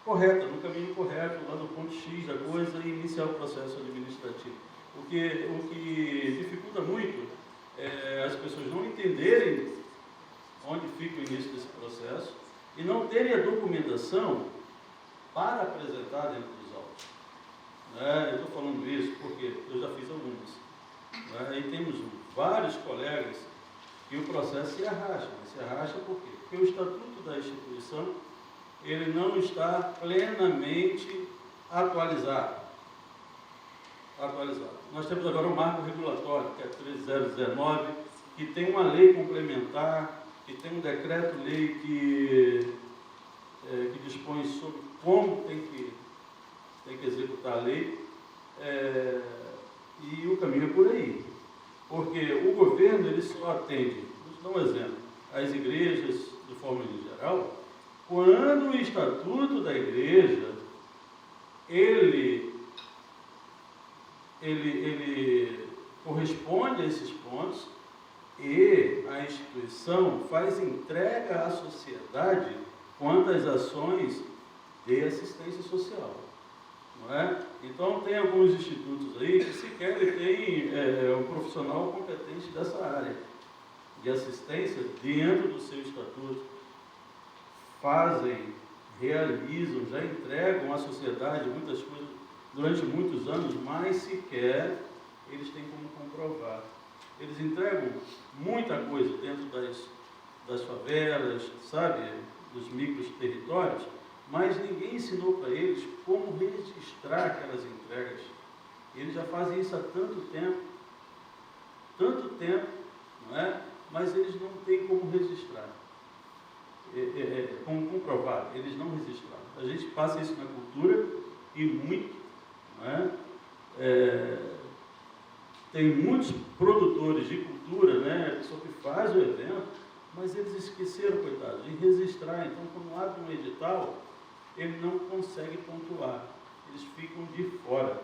correta, no caminho correto, lá no ponto X da coisa, e iniciar o processo administrativo. O que dificulta muito é as pessoas não entenderem onde fica o início desse processo e não terem a documentação para apresentar dentro dos autos. Eu estou falando isso porque eu já fiz algumas. E temos vários colegas que o processo se arrasta. Se arrasta por quê? Porque o estatuto da instituição ele não está plenamente atualizado. Nós temos agora o marco regulatório, que é 3019, que tem uma lei complementar, que tem um decreto-lei que dispõe sobre como tem que executar a lei, e o caminho é por aí. Porque o governo ele só atende, vou dar um exemplo, as igrejas, de forma geral, quando o estatuto da igreja ele corresponde a esses pontos e a instituição faz entrega à sociedade quanto às ações de assistência social. Não é? Então, tem alguns institutos aí que sequer têm um profissional competente dessa área de assistência dentro do seu estatuto. Fazem, realizam, já entregam à sociedade muitas coisas durante muitos anos, mas sequer eles têm como comprovar. Eles entregam muita coisa dentro das favelas, sabe, dos micros territórios, mas ninguém ensinou para eles como registrar aquelas entregas. Eles já fazem isso há tanto tempo, não é? Mas eles não têm como registrar, como comprovar, eles não registraram. A gente passa isso na cultura e muito, não é? tem muitos produtores de cultura, né, a pessoa que faz o evento, mas eles esqueceram, coitados, de registrar. Então, quando abre um edital, ele não consegue pontuar, eles ficam de fora.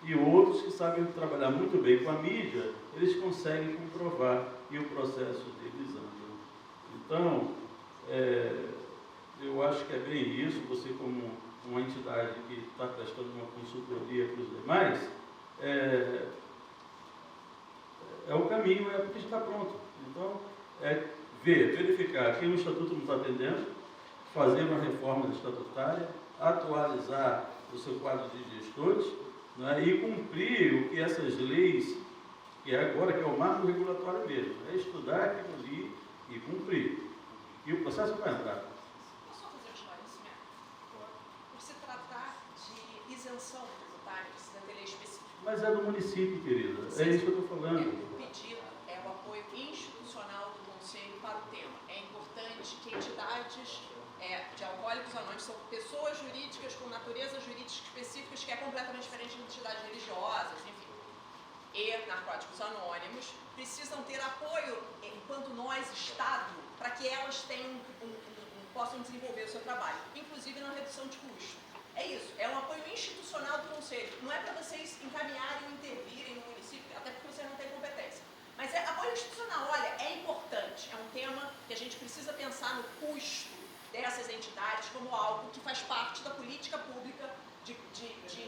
E outros que sabem trabalhar muito bem com a mídia, eles conseguem comprovar e o processo deles anda. Então, eu acho que é bem isso, você como uma entidade que está prestando uma consultoria para os demais, é o caminho, é porque está pronto. Então, verificar que o Estatuto não está atendendo, fazer uma reforma estatutária, atualizar o seu quadro de gestores, né, e cumprir o que essas leis, que é agora, que é o marco regulatório mesmo, é estudar aquilo ali e cumprir. E o processo vai entrar. Posso fazer um esclarecimento? Por se tratar de isenção tributária, precisa ter lei específica. Mas é do município, querida. Sim. É isso que eu estou falando. O pedido é o apoio institucional do Conselho para o tema. É importante que entidades de alcoólicos anônimos, são pessoas jurídicas com natureza jurídica específicas, que é completamente diferente de entidades religiosas, enfim, e narcóticos anônimos, precisam ter apoio, enquanto nós, Estado, para que elas tenham possam desenvolver o seu trabalho, inclusive na redução de custo. É isso, é um apoio institucional do Conselho. Não é para vocês encaminharem ou intervirem no município, até porque vocês não têm competência. Mas é apoio institucional, olha, é importante, é um tema que a gente precisa pensar no custo dessas entidades como algo que faz parte da política pública de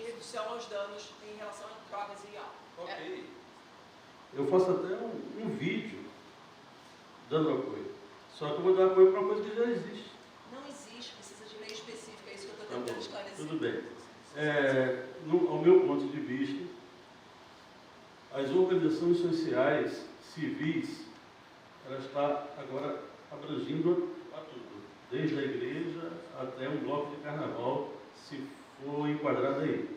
redução aos danos em relação a drogas e álcool. Ok. Eu faço até um vídeo dando apoio. Só que eu vou dar apoio para uma coisa que já existe. Não existe, precisa de lei específica, é isso que eu estou tentando esclarecer. Tudo bem. Ao meu ponto de vista, as organizações sociais civis, ela está agora abrangindo a tudo, desde a igreja até um bloco de carnaval, se for enquadrado aí.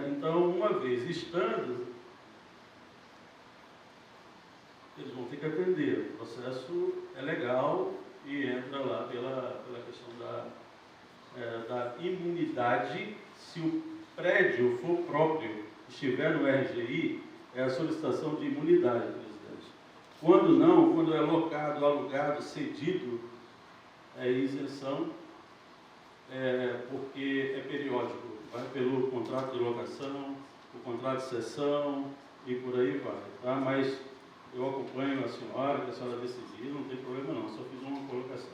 Então, uma vez estando, eles vão ter que atender. O processo é legal e entra lá pela questão da imunidade. Se o prédio for próprio, estiver no RGI, é a solicitação de imunidade, presidente. Quando não, quando é locado, alugado, cedido, é isenção, porque é periódico. Vai pelo contrato de locação, o contrato de cessão e por aí vai. Tá? Mas eu acompanho a senhora, que a senhora decidiu, não tem problema não, só fiz uma colocação.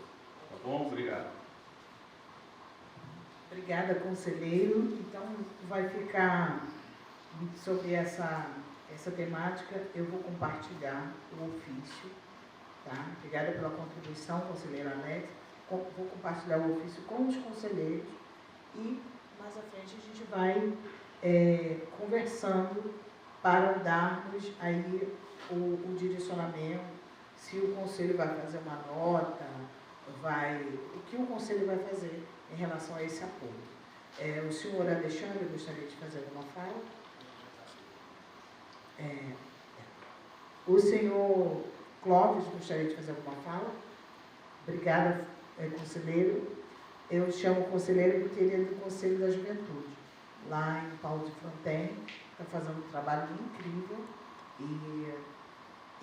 Tá bom? Obrigado. Obrigada, conselheiro. Então, vai ficar sobre essa temática, eu vou compartilhar o ofício, tá? Obrigada pela contribuição, conselheiro Alex. Vou compartilhar o ofício com os conselheiros e, mais à frente, a gente vai conversando para darmos aí o direcionamento, se o conselho vai fazer uma nota, o que o conselho vai fazer em relação a esse apoio. O senhor Alexandre gostaria de fazer alguma fala? O senhor Clóvis gostaria de fazer alguma fala? Obrigada, conselheiro. Eu chamo o conselheiro porque ele é do Conselho da Juventude, lá em Paulo de Fronten, está fazendo um trabalho incrível e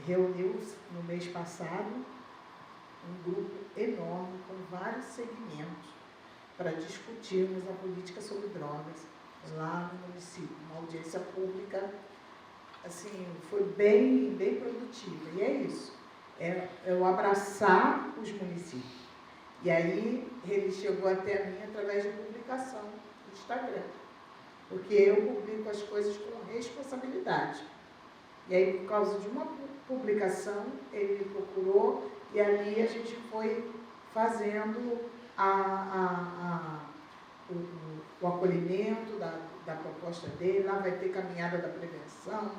reuniu no mês passado um grupo enorme com vários segmentos para discutirmos a política sobre drogas lá no município. Uma audiência pública, assim, foi bem produtiva. E é isso, é o abraçar os municípios. E aí ele chegou até a mim através de publicação no Instagram, porque eu publico as coisas com responsabilidade. E aí, por causa de uma publicação, ele me procurou e ali a gente foi fazendo o acolhimento da proposta dele. Lá vai ter caminhada da prevenção,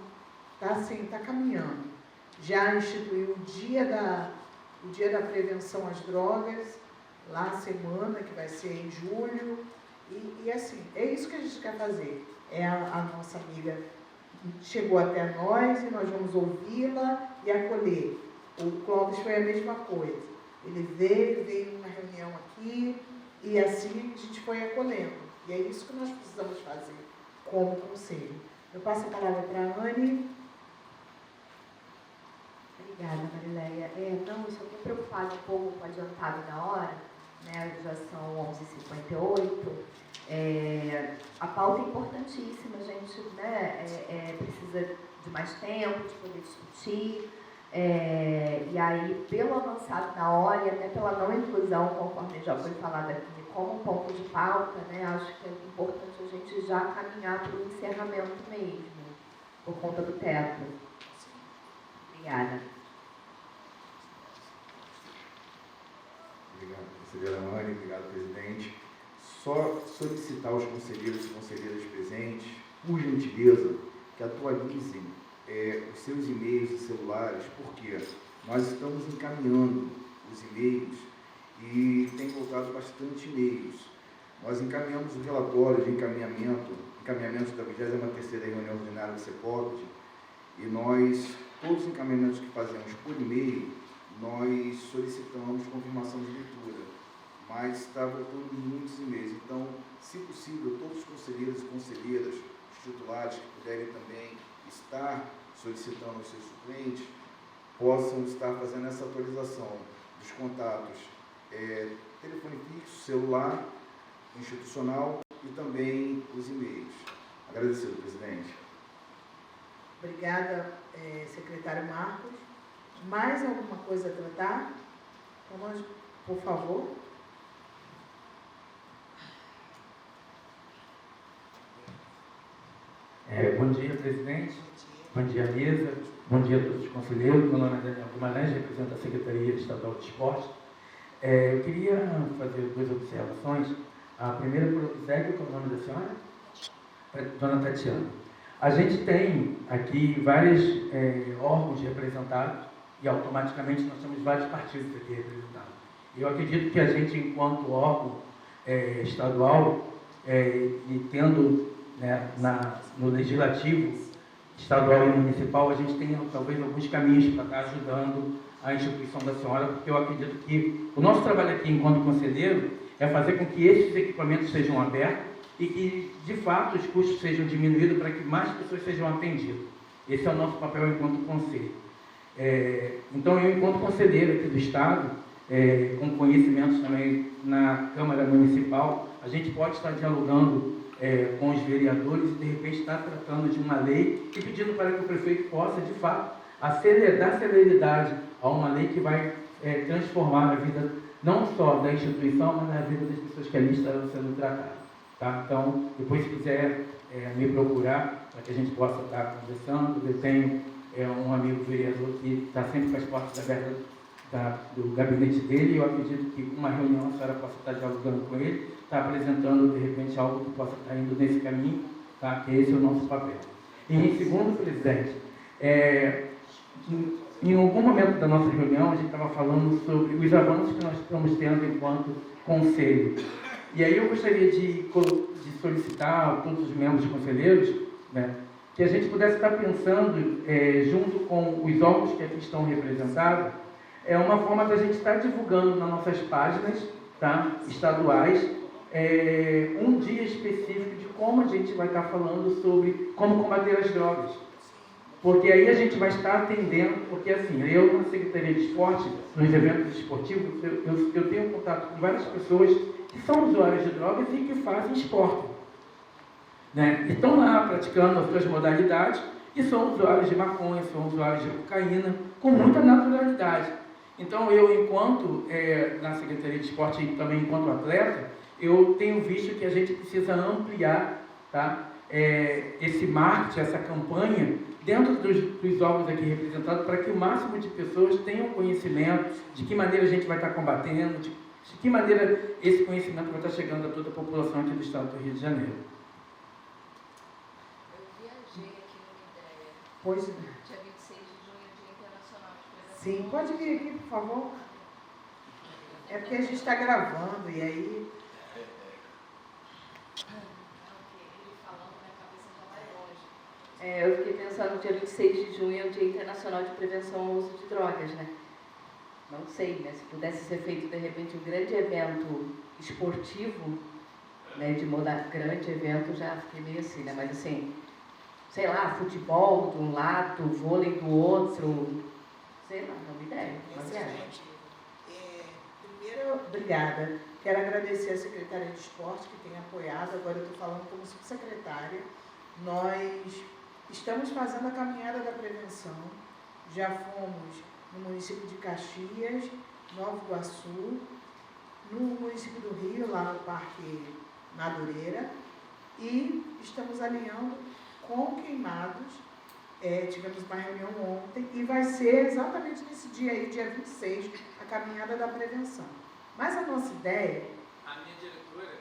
tá assim, está caminhando. Já instituiu o dia da prevenção às drogas, lá a semana, que vai ser em julho, e assim, é isso que a gente quer fazer. A nossa amiga chegou até nós e nós vamos ouvi-la e acolher. O Clóvis foi a mesma coisa. Ele veio numa reunião aqui e assim a gente foi acolhendo. E é isso que nós precisamos fazer como conselho. Eu passo a palavra para a Anne quase um pouco adiantado na hora, né? Já são 11h58. A pauta é importantíssima, a gente, né, precisa de mais tempo, de poder discutir. E aí, pelo avançado na hora e até pela não inclusão, conforme já foi falado aqui, como um ponto de pauta, né, acho que é importante a gente já caminhar para o encerramento mesmo, por conta do teto. Obrigada. Obrigado, conselheira Mani, obrigado, presidente. Só solicitar aos conselheiros e conselheiras presentes, por gentileza, que atualizem os seus e-mails e celulares, porque nós estamos encaminhando os e-mails e tem voltado bastante e-mails. Nós encaminhamos o relatório de encaminhamento da 23ª reunião ordinária do CEPOPT, e nós, todos os encaminhamentos que fazemos por e-mail, nós solicitamos confirmação de leitura, mas está voltando muitos e-mails. Então, se possível, todos os conselheiros e conselheiras, os titulares que puderem também estar solicitando aos seus suplentes, possam estar fazendo essa atualização dos contatos, telefone fixo, celular, institucional e também os e-mails. Agradecido, presidente. Obrigada, secretário Marcos. Mais alguma coisa a tratar? Então, por favor. Bom dia, presidente. Bom dia, mesa. Bom dia a todos os conselheiros. Meu nome é Daniel Guimarães, represento a Secretaria Estadual de Esporte. Eu queria fazer 2 observações. A primeira, segue com o nome da senhora? Dona Tatiana. A gente tem aqui vários órgãos representados e automaticamente nós temos vários partidos aqui representados. Eu acredito que a gente, enquanto órgão estadual, e tendo, né, no legislativo estadual e municipal, a gente tem talvez alguns caminhos para estar ajudando a instituição da senhora, porque eu acredito que o nosso trabalho aqui enquanto conselheiro é fazer com que esses equipamentos sejam abertos e que, de fato, os custos sejam diminuídos para que mais pessoas sejam atendidas. Esse é o nosso papel enquanto conselho. Então, eu, enquanto conselheiro aqui do Estado, com conhecimentos também na Câmara Municipal, a gente pode estar dialogando com os vereadores e, de repente, estar tratando de uma lei e pedindo para que o prefeito possa, de fato, dar celeridade a uma lei que vai transformar a vida não só da instituição, mas na vida das pessoas que ali estão sendo tratadas. Tá? Então, depois, se quiser me procurar, para que a gente possa estar conversando, eu tenho um amigo vereador que está sempre com as portas abertas do gabinete dele, e eu acredito que uma reunião a senhora possa estar dialogando com ele, estar apresentando, de repente, algo que possa estar indo nesse caminho, tá? Que esse é o nosso papel. E, em segundo, presidente, em algum momento da nossa reunião, a gente estava falando sobre os avanços que nós estamos tendo enquanto conselho. E aí eu gostaria de solicitar a todos os membros conselheiros, né, que a gente pudesse estar pensando, junto com os órgãos que aqui estão representados, uma forma da gente estar divulgando nas nossas páginas, tá, estaduais, um dia específico de como a gente vai estar falando sobre como combater as drogas. Porque aí a gente vai estar atendendo, porque assim, eu na Secretaria de Esporte, nos eventos esportivos, eu tenho contato com várias pessoas que são usuários de drogas e que fazem esporte. Né? E estão lá praticando as suas modalidades e são usuários de maconha, são usuários de cocaína, com muita naturalidade. Então, eu, enquanto na Secretaria de Esporte e também enquanto atleta, eu tenho visto que a gente precisa ampliar, tá, esse marketing, essa campanha, dentro dos órgãos aqui representados, para que o máximo de pessoas tenham conhecimento de que maneira a gente vai estar combatendo, de que maneira esse conhecimento vai estar chegando a toda a população aqui do Estado do Rio de Janeiro. Eu viajei aqui numa ideia. Pois é. Dia 26 de junho, Dia Internacional de Prevenção. Sim, pode vir aqui, por favor. É porque a gente está gravando e aí... Eu fiquei pensando, dia 26 de junho é o Dia Internacional de Prevenção ao Uso de Drogas, né? Não sei, né? Se pudesse ser feito, de repente, um grande evento esportivo, né? Grande evento, já fiquei meio assim, né? Mas assim, sei lá, futebol de um lado, vôlei do outro, sei lá, não me ideia. Primeiro, obrigada. Quero agradecer à Secretaria de Esporte que tem apoiado, agora eu estou falando como subsecretária. Nós estamos fazendo a caminhada da prevenção, já fomos no município de Caxias, Nova Iguaçu, no município do Rio, lá no Parque Madureira, e estamos alinhando com Queimados. Tivemos uma reunião ontem e vai ser exatamente nesse dia aí, dia 26, a caminhada da prevenção. Mas a nossa ideia... A minha diretora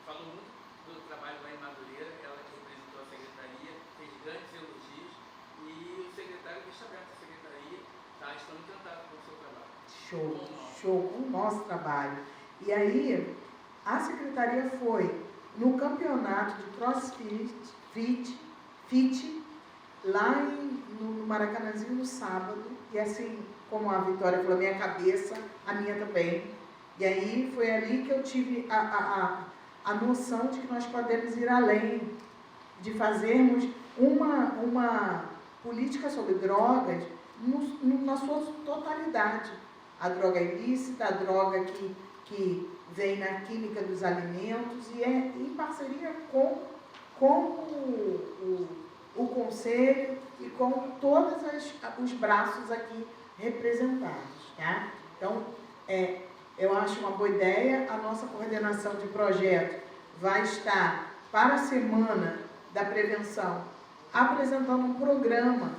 falou muito do trabalho lá em Madureira, ela que representou a secretaria, fez grandes elogios e o secretário deixa aberto a secretaria, estão encantados com o seu trabalho. Show, com o nosso trabalho. E aí, a secretaria foi no campeonato de CrossFit, lá no Maracanãzinho no sábado, e assim, como a Vitória falou, minha cabeça, a minha também. E aí foi ali que eu tive a noção de que nós podemos ir além, de fazermos uma política sobre drogas na sua totalidade. A droga ilícita, a droga que vem na química dos alimentos, e é em parceria com o Conselho e com todos os braços aqui representados. Tá? Então, eu acho uma boa ideia. A nossa coordenação de projeto vai estar, para a Semana da Prevenção, apresentando um programa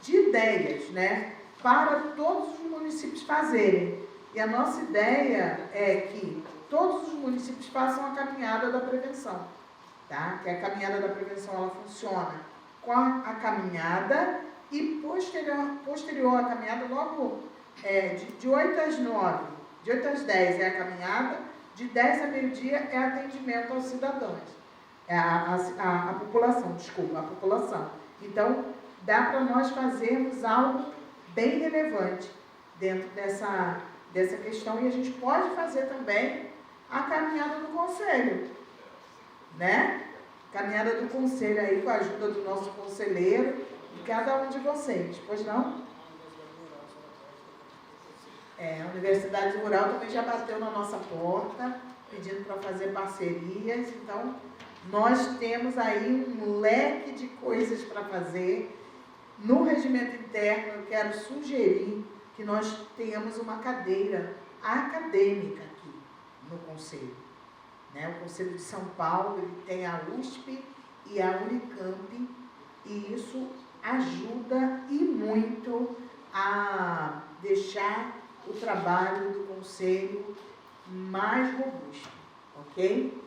de ideias, né, para todos os municípios fazerem. E a nossa ideia é que todos os municípios façam a caminhada da prevenção. Tá? Que a caminhada da prevenção ela funciona com a caminhada e posterior à caminhada, logo de 8 às 9, de 8 às 10 é a caminhada, de 10 a meio-dia é atendimento aos cidadãos, a população, desculpa, a população. Então, dá para nós fazermos algo bem relevante dentro dessa questão, e a gente pode fazer também a caminhada do Conselho, né? Caminhada do Conselho aí, com a ajuda do nosso conselheiro, de cada um de vocês, pois não? A Universidade Rural também já bateu na nossa porta, pedindo para fazer parcerias, então nós temos aí um leque de coisas para fazer. No regimento interno, eu quero sugerir que nós tenhamos uma cadeira acadêmica aqui no Conselho. O Conselho de São Paulo ele tem a USP e a Unicamp, e isso ajuda e muito a deixar o trabalho do Conselho mais robusto, ok?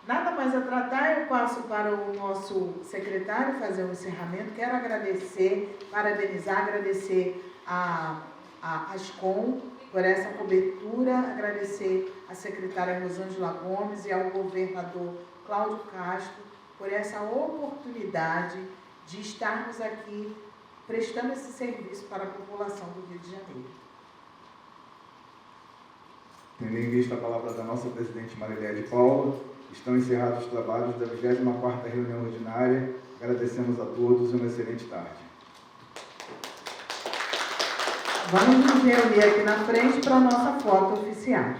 Nada mais a tratar, eu passo para o nosso secretário fazer um encerramento. Quero agradecer, parabenizar, agradecer a ASCOM por essa cobertura, agradecer à secretária Rosângela Gomes e ao governador Cláudio Castro por essa oportunidade de estarmos aqui prestando esse serviço para a população do Rio de Janeiro. Tendo em vista a palavra da nossa presidente Mariléia de Paula, estão encerrados os trabalhos da 24ª reunião ordinária. Agradecemos a todos e uma excelente tarde. Vamos nos reunir aqui na frente para a nossa foto oficial.